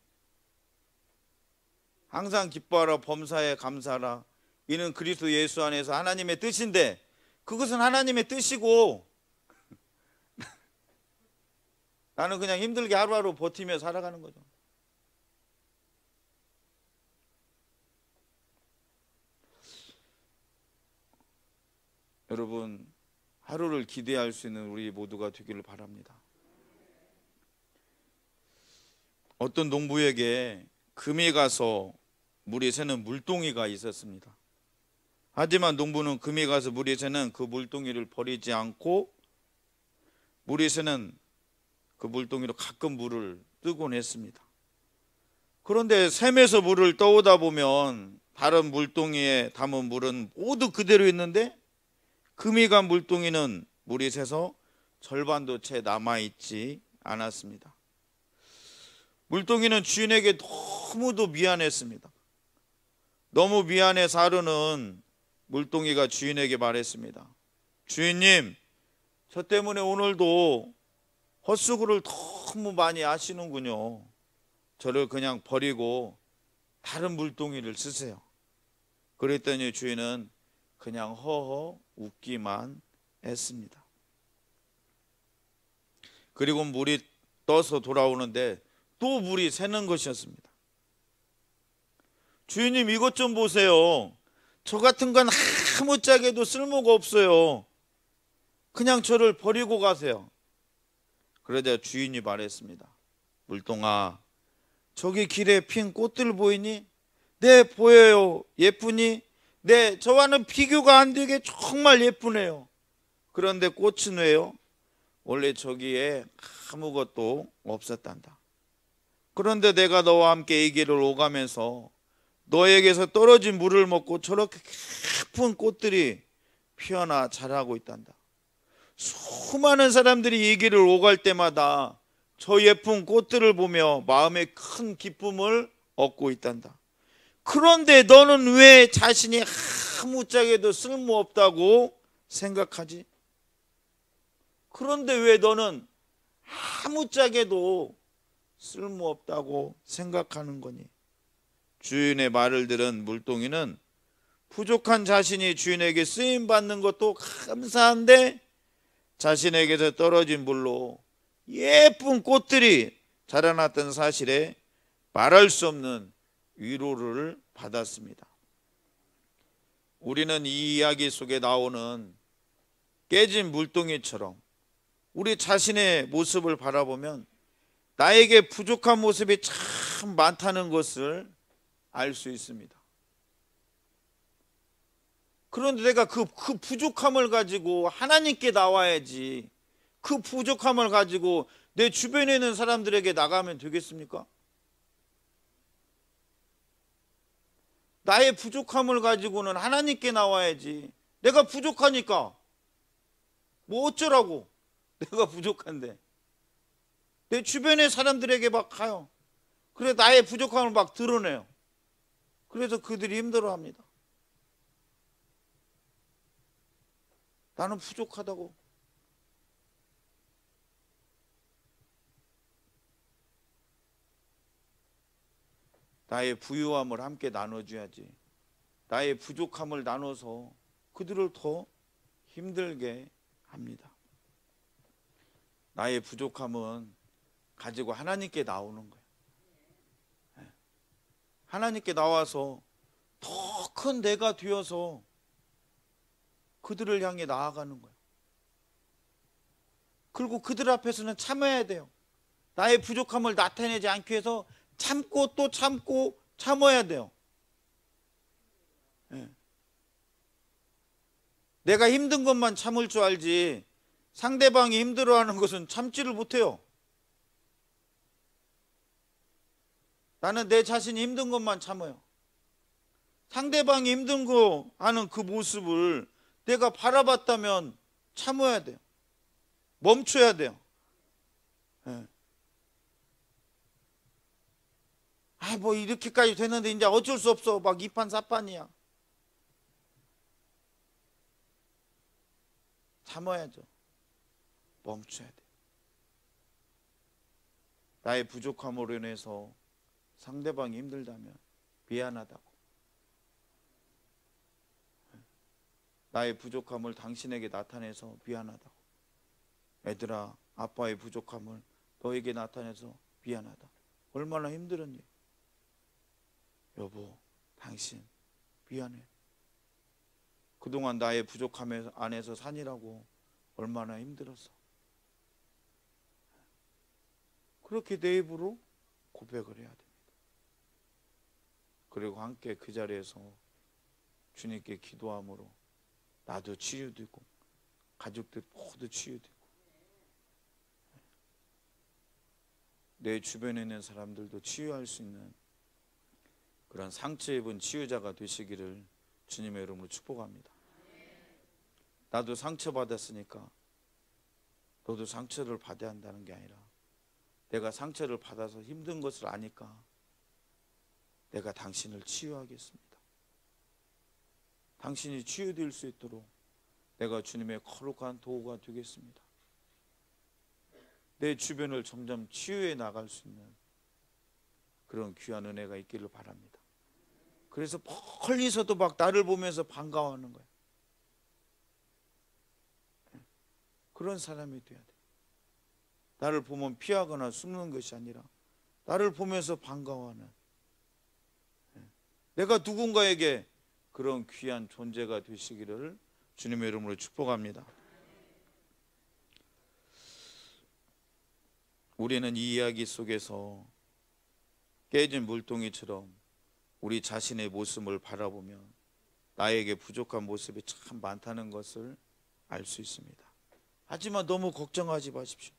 항상 기뻐하라, 범사에 감사하라. 이는 그리스도 예수 안에서 하나님의 뜻인데, 그것은 하나님의 뜻이고 나는 그냥 힘들게 하루하루 버티며 살아가는 거죠. 여러분, 하루를 기대할 수 있는 우리 모두가 되기를 바랍니다. 어떤 농부에게 금이 가서 물이 새는 물동이가 있었습니다. 하지만 농부는 금이 가서 물이 새는 그 물동이를 버리지 않고 물이 새는 그 물동이로 가끔 물을 뜨곤 했습니다. 그런데 샘에서 물을 떠오다 보면 다른 물동이에 담은 물은 모두 그대로 있는데 금이 간 물동이는 물이 새서 절반도 채 남아있지 않았습니다. 물동이는 주인에게 너무도 미안했습니다. 너무 미안해서 하루는 물동이가 주인에게 말했습니다. 주인님, 저 때문에 오늘도 헛수고를 너무 많이 하시는군요. 저를 그냥 버리고 다른 물동이를 쓰세요. 그랬더니 주인은 그냥 허허 웃기만 했습니다. 그리고 물이 떠서 돌아오는데 또 물이 새는 것이었습니다. 주인님, 이것 좀 보세요. 저 같은 건 아무짝에도 쓸모가 없어요. 그냥 저를 버리고 가세요. 그러자 주인이 말했습니다. 물동아, 저기 길에 핀 꽃들 보이니? 네, 보여요. 예쁘니? 네, 저와는 비교가 안 되게 정말 예쁘네요. 그런데 꽃은 왜요? 원래 저기에 아무것도 없었단다. 그런데 내가 너와 함께 이 길을 오가면서 너에게서 떨어진 물을 먹고 저렇게 예쁜 꽃들이 피어나 자라고 있단다. 수많은 사람들이 이 길을 오갈 때마다 저 예쁜 꽃들을 보며 마음에 큰 기쁨을 얻고 있단다. 그런데 너는 왜 자신이 아무짝에도 쓸모없다고 생각하지? 그런데 왜 너는 아무짝에도 쓸모없다고 생각하는 거니? 주인의 말을 들은 물동이는 부족한 자신이 주인에게 쓰임받는 것도 감사한데 자신에게서 떨어진 물로 예쁜 꽃들이 자라났던 사실에 말할 수 없는 위로를 받았습니다. 우리는 이 이야기 속에 나오는 깨진 물동이처럼 우리 자신의 모습을 바라보면 나에게 부족한 모습이 참 많다는 것을 알 수 있습니다. 그런데 내가 그 부족함을 가지고 하나님께 나와야지, 그 부족함을 가지고 내 주변에 있는 사람들에게 나가면 되겠습니까? 나의 부족함을 가지고는 하나님께 나와야지. 내가 부족하니까 뭐 어쩌라고. 내가 부족한데 내 주변의 사람들에게 막 가요. 그래 나의 부족함을 막 드러내요. 그래서 그들이 힘들어합니다. 나는 부족하다고. 나의 부유함을 함께 나눠줘야지. 나의 부족함을 나눠서 그들을 더 힘들게 합니다. 나의 부족함은 가지고 하나님께 나오는 거예요. 하나님께 나와서 더 큰 내가 되어서 그들을 향해 나아가는 거예요. 그리고 그들 앞에서는 참아야 돼요. 나의 부족함을 나타내지 않기 위해서 참고 또 참고 참아야 돼요. 내가 힘든 것만 참을 줄 알지 상대방이 힘들어하는 것은 참지를 못해요. 나는 내 자신이 힘든 것만 참아요. 상대방이 힘든 거 하는 그 모습을 내가 바라봤다면 참아야 돼요. 멈춰야 돼요. 뭐 이렇게까지 됐는데 이제 어쩔 수 없어. 막 이판사판이야. 참아야죠. 멈춰야 돼. 나의 부족함으로 인해서 상대방이 힘들다면 미안하다고. 나의 부족함을 당신에게 나타내서 미안하다고. 애들아, 아빠의 부족함을 너에게 나타내서 미안하다. 얼마나 힘들었니? 여보, 당신 미안해. 그동안 나의 부족함 안에서 사느라고 얼마나 힘들었어. 그렇게 내 입으로 고백을 해야 됩니다. 그리고 함께 그 자리에서 주님께 기도함으로 나도 치유되고 가족들 모두 치유되고 내 주변에 있는 사람들도 치유할 수 있는 그런 상처 입은 치유자가 되시기를 주님의 이름으로 축복합니다. 나도 상처받았으니까 너도 상처를 받아야 한다는 게 아니라 내가 상처를 받아서 힘든 것을 아니까 내가 당신을 치유하겠습니다. 당신이 치유될 수 있도록 내가 주님의 거룩한 도구가 되겠습니다. 내 주변을 점점 치유해 나갈 수 있는 그런 귀한 은혜가 있기를 바랍니다. 그래서 멀리서도 막 나를 보면서 반가워하는 거예요. 그런 사람이 돼야 돼. 나를 보면 피하거나 숨는 것이 아니라 나를 보면서 반가워하는, 내가 누군가에게 그런 귀한 존재가 되시기를 주님의 이름으로 축복합니다. 우리는 이 이야기 속에서 깨진 물동이처럼 우리 자신의 모습을 바라보면 나에게 부족한 모습이 참 많다는 것을 알 수 있습니다. 하지만 너무 걱정하지 마십시오.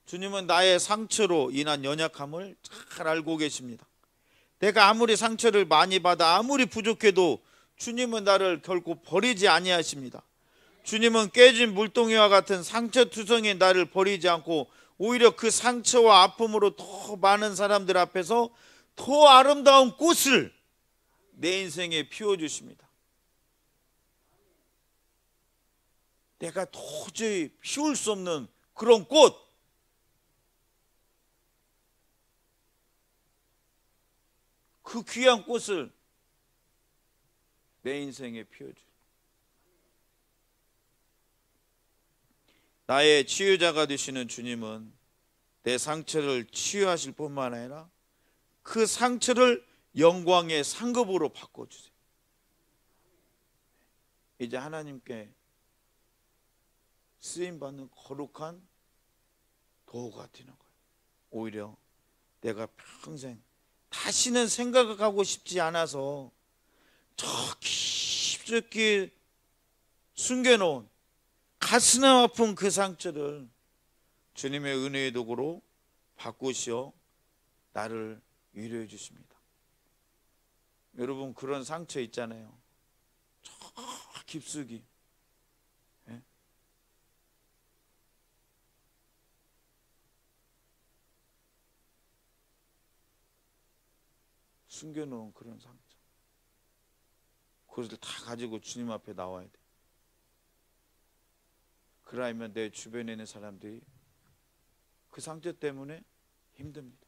주님은 나의 상처로 인한 연약함을 잘 알고 계십니다. 내가 아무리 상처를 많이 받아 아무리 부족해도 주님은 나를 결코 버리지 아니하십니다. 주님은 깨진 물동이와 같은 상처투성이 나를 버리지 않고 오히려 그 상처와 아픔으로 더 많은 사람들 앞에서 더 아름다운 꽃을 내 인생에 피워주십니다. 내가 도저히 피울 수 없는 그런 꽃, 그 귀한 꽃을 내 인생에 피워줘. 나의 치유자가 되시는 주님은 내 상처를 치유하실 뿐만 아니라 그 상처를 영광의 상급으로 바꿔주세요. 이제 하나님께 쓰임받는 거룩한 도구가 되는 거예요. 오히려 내가 평생 다시는 생각하고 싶지 않아서 저 깊숙이 숨겨놓은 가슴 아픈 그 상처를 주님의 은혜의 도구로 바꾸시어 나를 위로해 주십니다. 여러분, 그런 상처 있잖아요. 저 깊숙이, 예? 숨겨놓은 그런 상처, 그것을 다 가지고 주님 앞에 나와야 돼. 그러면 내 주변에 있는 사람들이 그 상처 때문에 힘듭니다.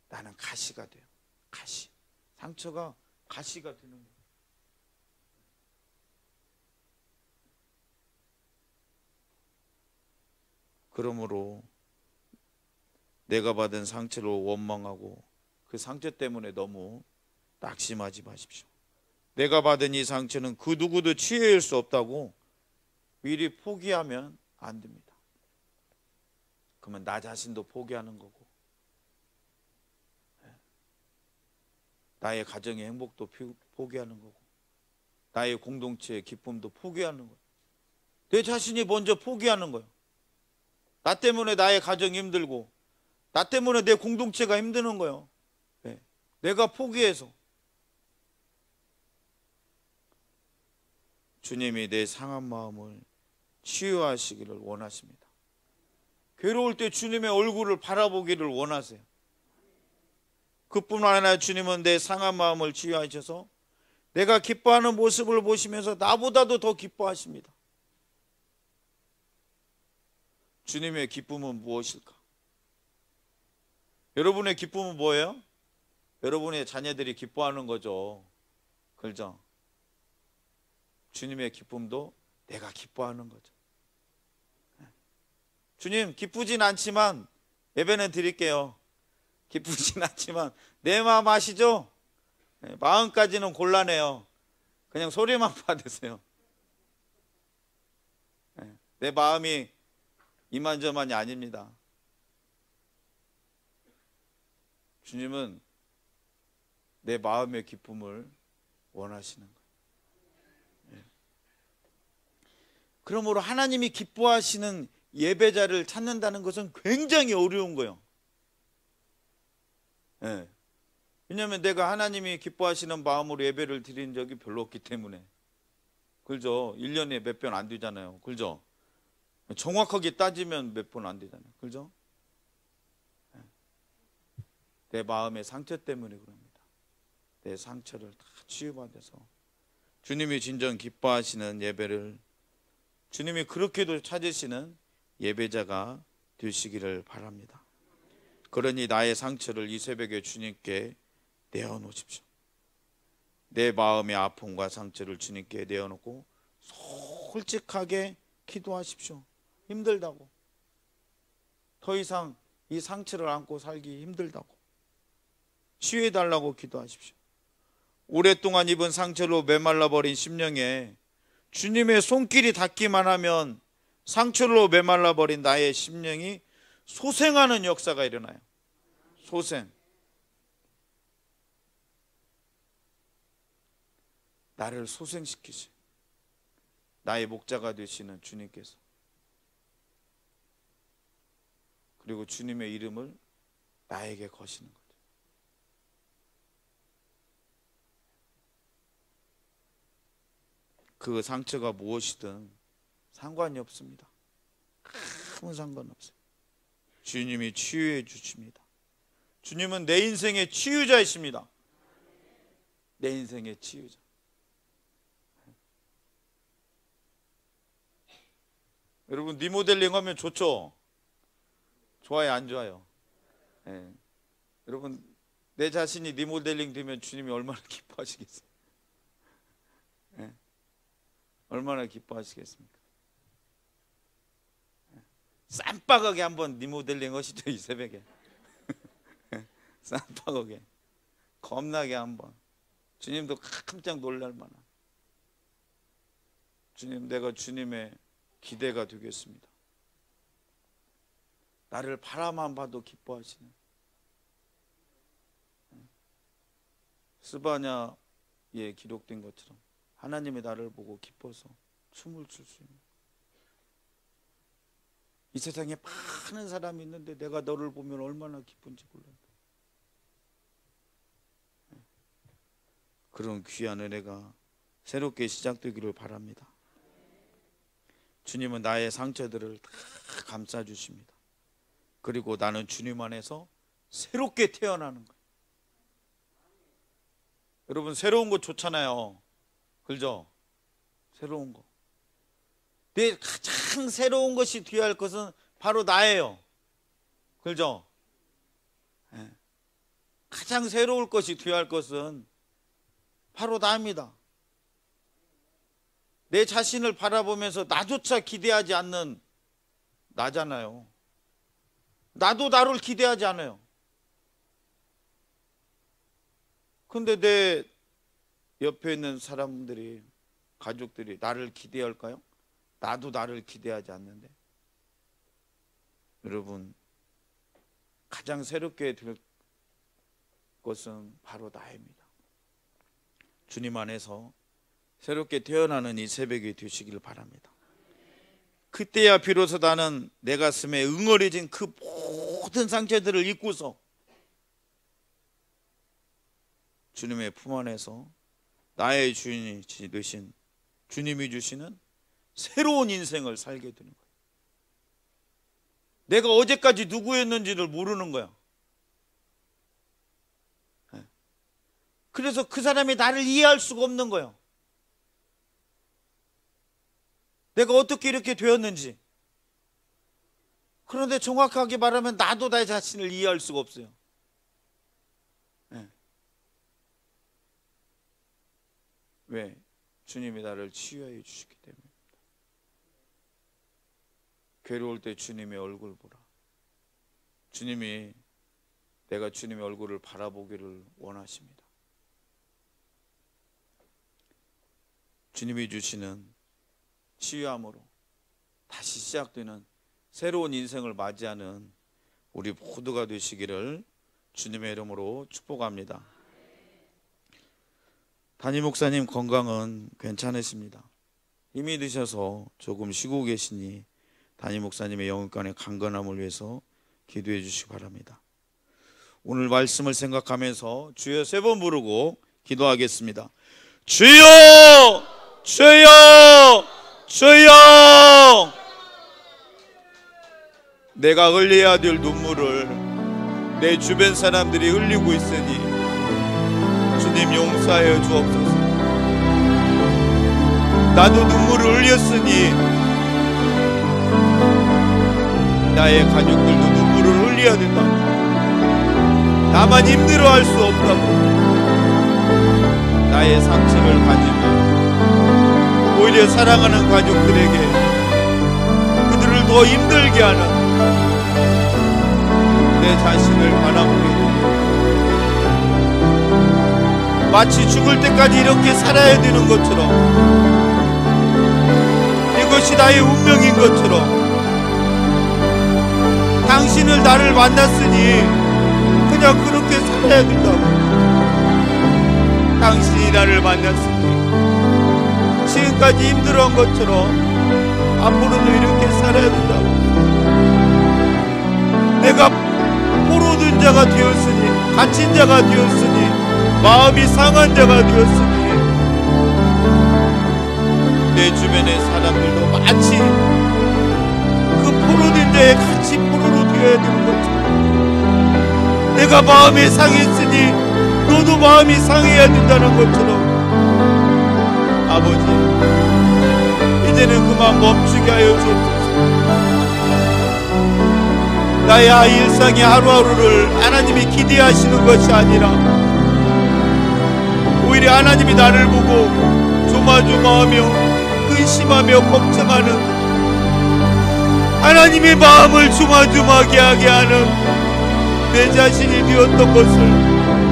나는 가시가 돼요. 가시. 상처가 가시가 되는 거예요. 그러므로 내가 받은 상처를 원망하고 그 상처 때문에 너무 낙심하지 마십시오. 내가 받은 이 상처는 그 누구도 치유할 수 없다고 미리 포기하면 안 됩니다. 그러면 나 자신도 포기하는 거고, 나의 가정의 행복도 포기하는 거고, 나의 공동체의 기쁨도 포기하는 거예요. 내 자신이 먼저 포기하는 거예요. 나 때문에 나의 가정이 힘들고, 나 때문에 내 공동체가 힘드는 거예요. 내가 포기해서. 주님이 내 상한 마음을 치유하시기를 원하십니다. 괴로울 때 주님의 얼굴을 바라보기를 원하세요. 그뿐만 아니라 주님은 내 상한 마음을 치유하셔서 내가 기뻐하는 모습을 보시면서 나보다도 더 기뻐하십니다. 주님의 기쁨은 무엇일까? 여러분의 기쁨은 뭐예요? 여러분의 자녀들이 기뻐하는 거죠. 그렇죠? 주님의 기쁨도 내가 기뻐하는 거죠. 주님, 기쁘진 않지만 예배는 드릴게요. 기쁘진 않지만 내 마음 아시죠? 마음까지는 곤란해요. 그냥 소리만 받으세요. 내 마음이 이만저만이 아닙니다. 주님은 내 마음의 기쁨을 원하시는 거예요. 그러므로 하나님이 기뻐하시는 예배자를 찾는다는 것은 굉장히 어려운 거예요. 왜냐하면 내가 하나님이 기뻐하시는 마음으로 예배를 드린 적이 별로 없기 때문에. 그죠? 1년에 몇 번 안 되잖아요. 그죠? 정확하게 따지면 몇 번 안 되잖아요. 그죠? 내 마음의 상처 때문에 그럽니다. 내 상처를 다 치유받아서 주님이 진정 기뻐하시는 예배를, 주님이 그렇게도 찾으시는 예배자가 되시기를 바랍니다. 그러니 나의 상처를 이 새벽에 주님께 내어놓으십시오. 내 마음의 아픔과 상처를 주님께 내어놓고 솔직하게 기도하십시오. 힘들다고, 더 이상 이 상처를 안고 살기 힘들다고, 치유해달라고 기도하십시오. 오랫동안 입은 상처로 메말라버린 심령에 주님의 손길이 닿기만 하면 상처로 메말라버린 나의 심령이 소생하는 역사가 일어나요. 소생. 나를 소생시키시, 나의 목자가 되시는 주님께서, 그리고 주님의 이름을 나에게 거시는 거죠. 그 상처가 무엇이든 상관이 없습니다. 아무 상관없어요. 주님이 치유해 주십니다. 주님은 내 인생의 치유자이십니다. 내 인생의 치유자. 여러분, 리모델링 하면 좋죠? 좋아요, 안 좋아요? 네. 여러분, 내 자신이 리모델링 되면 주님이 얼마나 기뻐하시겠어요? 네. 얼마나 기뻐하시겠습니까? 네. 쌈박하게 한번 리모델링 하시죠, 이 새벽에. 쌈박하게 겁나게 한번. 주님도 깜짝 놀랄 만한. 주님, 내가 주님의 기대가 되겠습니다. 나를 바라만 봐도 기뻐하시는 스바냐에 기록된 것처럼 하나님이 나를 보고 기뻐서 춤을 출 수 있는. 이 세상에 많은 사람이 있는데 내가 너를 보면 얼마나 기쁜지 몰라요. 그런 귀한 은혜가 새롭게 시작되기를 바랍니다. 주님은 나의 상처들을 다 감싸주십니다. 그리고 나는 주님 안에서 새롭게 태어나는 거예요. 여러분, 새로운 거 좋잖아요. 그죠? 새로운 거. 내 가장 새로운 것이 뒤할 것은 바로 나예요. 그죠? 네. 가장 새로울 것이 뒤할 것은 바로 나입니다. 내 자신을 바라보면서 나조차 기대하지 않는 나잖아요. 나도 나를 기대하지 않아요. 근데 내 옆에 있는 사람들이, 가족들이 나를 기대할까요? 나도 나를 기대하지 않는데. 여러분, 가장 새롭게 될 것은 바로 나입니다. 주님 안에서 새롭게 태어나는 이 새벽이 되시길 바랍니다. 그때야 비로소 나는 내 가슴에 응어려진 그 모든 상처들을 잊고서 주님의 품 안에서 나의 주인이 되신 주님이 주시는 새로운 인생을 살게 되는 거예요. 내가 어제까지 누구였는지를 모르는 거야. 그래서 그 사람이 나를 이해할 수가 없는 거예요. 내가 어떻게 이렇게 되었는지. 그런데 정확하게 말하면 나도 내 자신을 이해할 수가 없어요. 네. 왜? 주님이 나를 치유해 주시기 때문입니다. 괴로울 때 주님의 얼굴 보라. 주님이, 내가 주님의 얼굴을 바라보기를 원하십니다. 주님이 주시는 치유함으로 다시 시작되는 새로운 인생을 맞이하는 우리 모두가 되시기를 주님의 이름으로 축복합니다. 담임 목사님 건강은 괜찮으십니다. 힘이 드셔서 조금 쉬고 계시니 담임 목사님의 영혼간의 강건함을 위해서 기도해 주시기 바랍니다. 오늘 말씀을 생각하면서 주여 3번 부르고 기도하겠습니다. 주여! 주여! 주여! 내가 흘려야 될 눈물을 내 주변 사람들이 흘리고 있으니 주님 용서하여 주옵소서. 나도 눈물을 흘렸으니 나의 가족들도 눈물을 흘려야 된다. 나만 힘들어할 수 없다고. 나의 상처를 가지고 오히려 사랑하는 가족들에게 그들을 더 힘들게 하는 내 자신을 바라보게 됩니다. 마치 죽을 때까지 이렇게 살아야 되는 것처럼, 이것이 나의 운명인 것처럼, 당신을 나를 만났으니 그냥 그렇게 살아야 된다고. 당신이 나를 만났으니 지금까지 힘들어한 것처럼 앞으로도 이렇게 살아야 된다고. 내가 포로된 자가 되었으니, 갇힌 자가 되었으니, 마음이 상한 자가 되었으니 내 주변의 사람들도 같이 그 포로된 자에 같이 포로로 되어야 되는 것처럼, 내가 마음이 상했으니 너도 마음이 상해야 된다는 것처럼, 아버지 이제는 그만 멈추게 하여 주옵소서. 나의 일상의 하루하루를 하나님이 기대하시는 것이 아니라 오히려 하나님이 나를 보고 조마조마하며 근심하며 걱정하는, 하나님의 마음을 조마조마하게 하게 하는 내 자신이 되었던 것을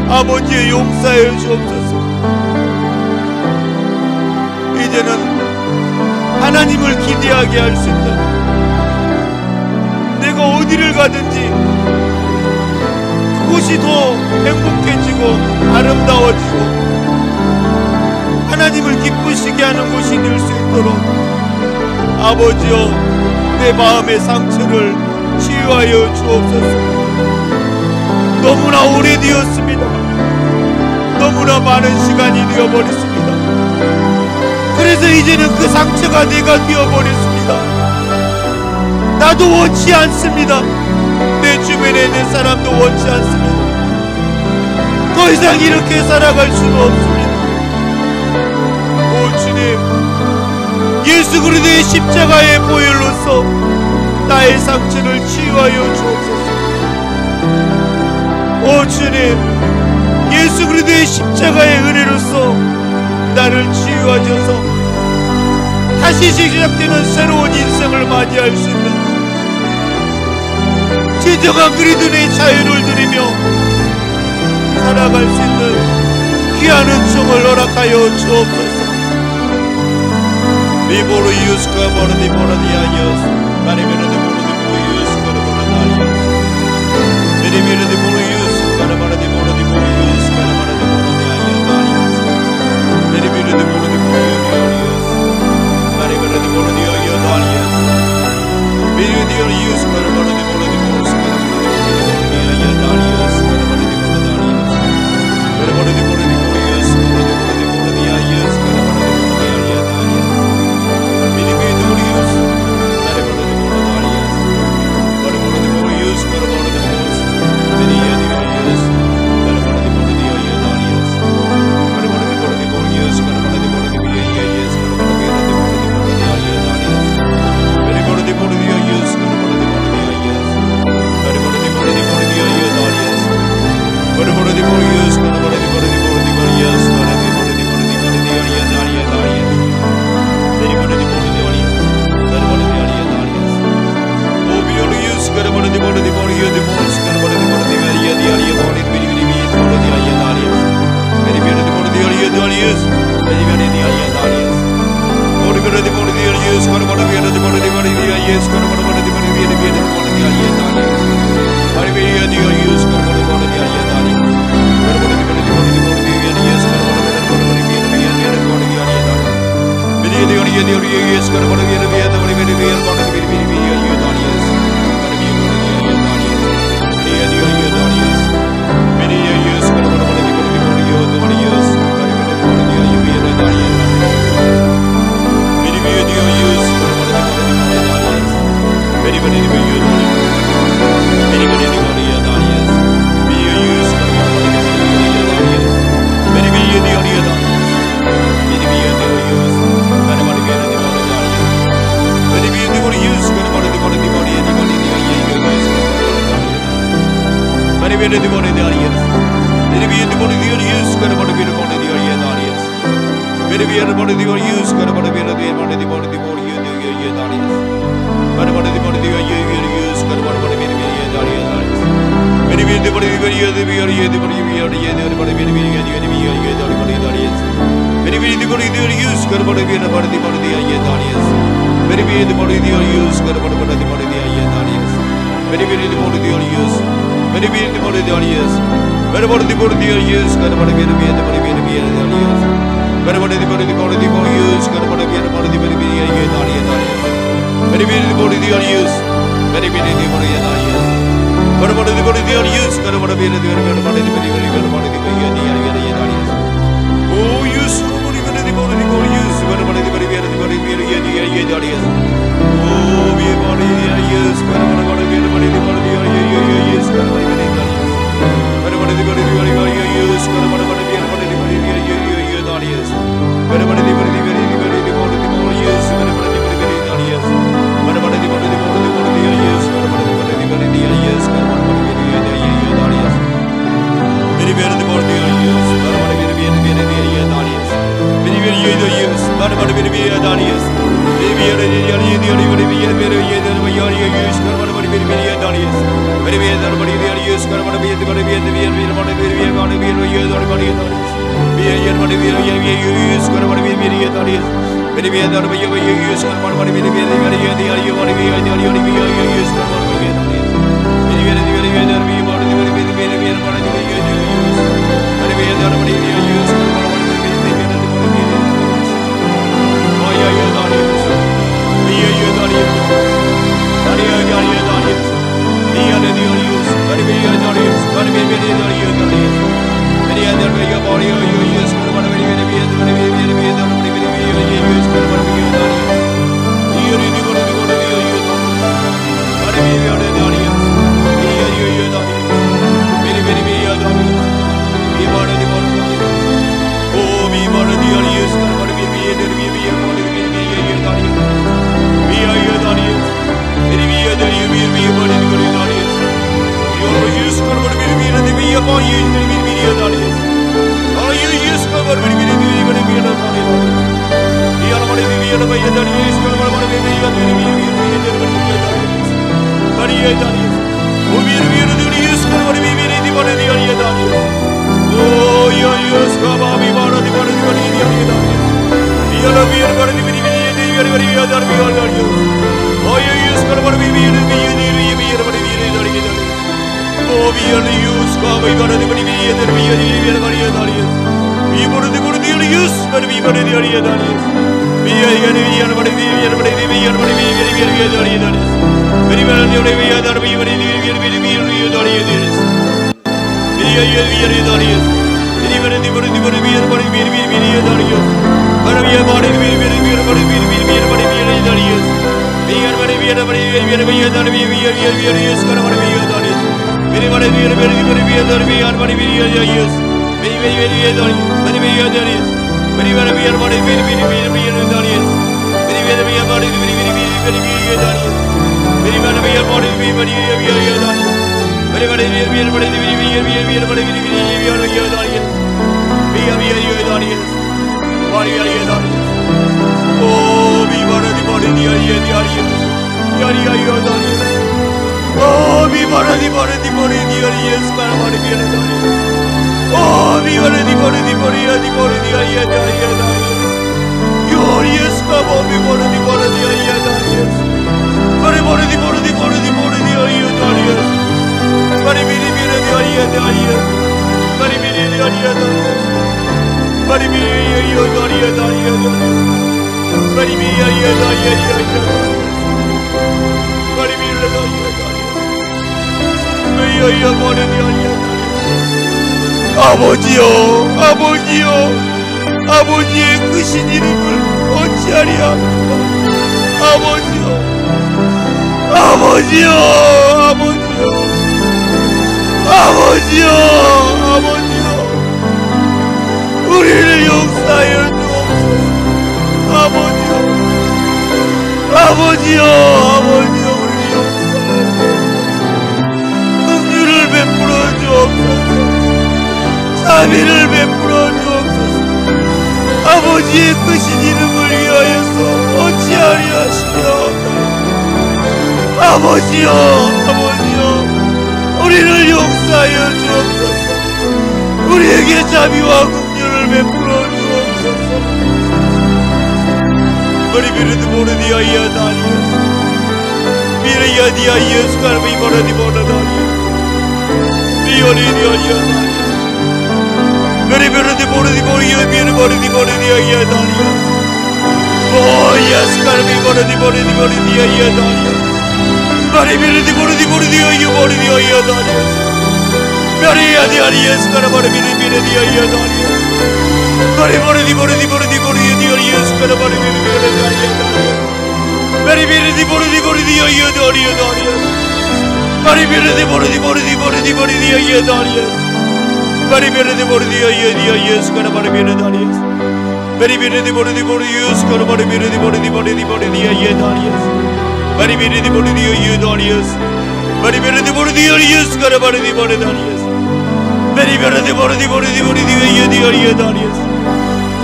아버지의 용서하여 주옵소서. 이제는 하나님을 기대하게 할 수 있는, 내가 어디를 가든지 그곳이 더 행복해지고 아름다워지고 하나님을 기쁘시게 하는 곳이 될 수 있도록 아버지여 내 마음의 상처를 치유하여 주옵소서. 너무나 오래되었습니다. 너무나 많은 시간이 되어버렸습니다. 그래서 이제는 그 상처가 내가 되어버렸습니다. 나도 원치 않습니다. 내 주변에 있는 사람도 원치 않습니다. 더 이상 이렇게 살아갈 수는 없습니다. 오 주님, 예수 그리스도의 십자가의 보혈로서 나의 상처를 치유하여 주옵소서. 오 주님, 예수 그리스도의 십자가의 은혜로서 나를 치유하셔서 다시 시작되는 새로운 인생을 맞이할 수 있는 진정한 그리스도의 자유를 누리며 살아갈 수 있는 귀한 은총을 허락하여 주옵소서. 리보로 이웃과 버르디 버르디아이어스 마리메르디 보르디 보이우스 가르보르다리아스 미리미르디 보이우스 가르바르디 보르디 보이우스 가르바르디 보르디아이아다리아스 미리미르디 보르디 보이우스 마리메르디 보르디아이아다리아스 미리디 이웃 가르바르디 보르디 보이우스 가르바르디 보르디아이아다리아스 가르바르디 보르다리아스 가르바르디 보르디 보이우스 가르바르디 보르디아이아스 가르바르디 보르디아이아다리아스 미리미르디 보이우스 가르바르디 보르다리아스 가르바르디 보이우스 가르바르디 보이우스 미리디 보이우스 가르바르디 보르디아이아다리아스 가르바르디 보르디 보이우스 가르바르디 보르디아이아스 가르바르디 보르디 보르디아이아다리아스 미리보르디 보르디아이아스 가르바르디 보르디아이아스 가르바르디 보르디 보르디아이아다리아스 가르바르디 보이우스 가르바르디 보르디 보르디아이아스 가르바르디 보르디 보르디아이아다리아스 미리보르디 보르디아이아스 가르바르디아이아다리아스 오비오리우스 가르바르디 보르디 보르디아이아스 가르바르디 보르디아이아다리아스 보르디 미리미리 보르디아이아다리아스 미리미르디 보르디아이아다리아스 미리미리아이아다리아스 오르그르디 보르디아이아스 가르바르디아르디 보르디아이아스 가르바르디 보르디아이아스 보르디아이아다리아스 마리미리아디아이아스 가르바르디 보르디아이아다리아스 가르바르디 보르디 보르디아이아스 가르바르디 보르디아이아스 보르디아이아다리아스 미리디아이아스 가르바르디아이아스 보르디아이아스 보르디아이아다리아스 미리아이아스 가르바르디 보르디아이아스 Oh, you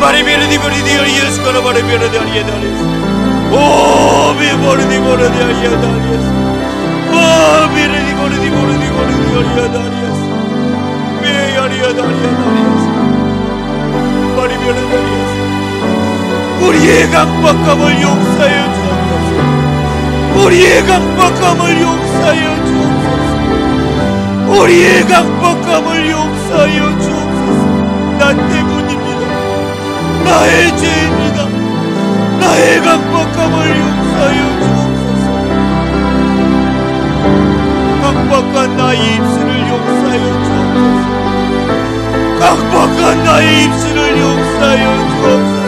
Bari beni di bari di Yesu kara bari beni di Yesu Darius. Oh be bari di Yesu Darius. Oh beni di bari di Yesu Darius. Be Yesu Darius. Bari beni di Yesu. 우리의 강박함을 용서하여 주옵소서. 우리의 강박함을 용서하여 주옵소서. 우리의 강박함을 용서하여 주옵소서. 나 때문입니다. 나의 죄입니다. 나의 강박함을 용서하여 주옵소서. 강박한 나의 입술을 용서하여 주옵소서. 강박한 나의 입술을 용서하여 주옵소서.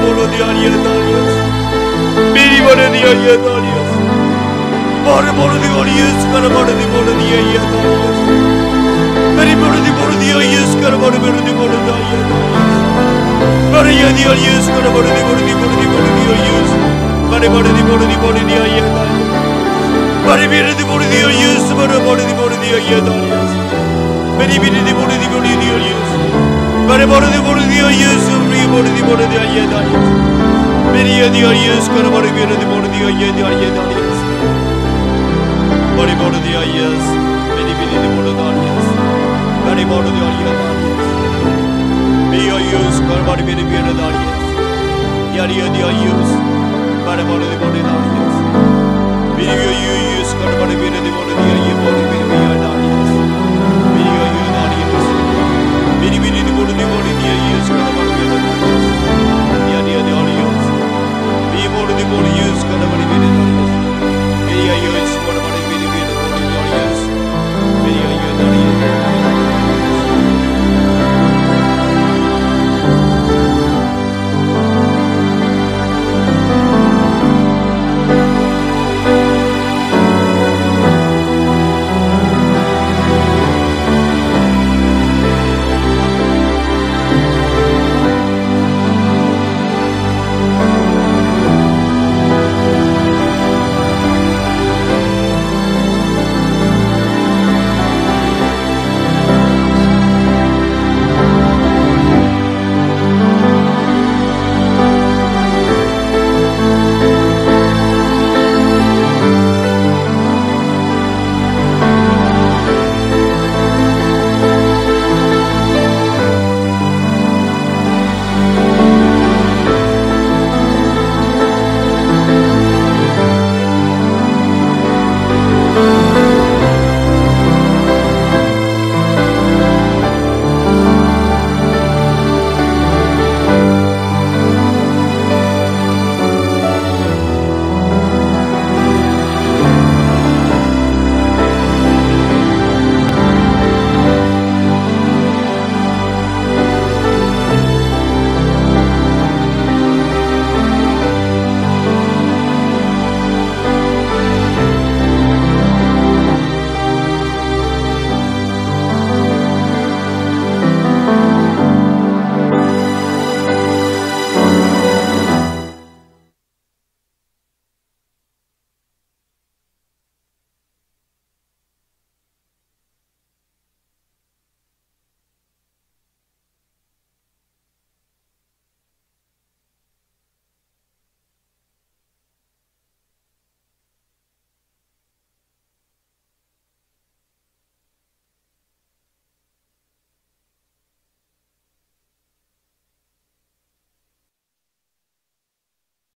Mordi alia Darius. Meri mordi alia Darius. Mordi Darius kara mordi alia Darius. Meri mordi Darius kara mordi alia Darius. Meri Darius kara mordi Darius. Meri mordi alia Darius. Meri mordi Darius kara mordi alia Darius. Meri mordi Darius. Meri mordi Darius mordi alia Darius. Meri Darius kara mordi alia Darius. Meri mordi Darius. Meri mordi Darius. Meri mordi alia Darius. Meri Darius kara mordi alia Darius. Yari Darius kara mordi Darius. Meri Darius kara mordi alia Darius.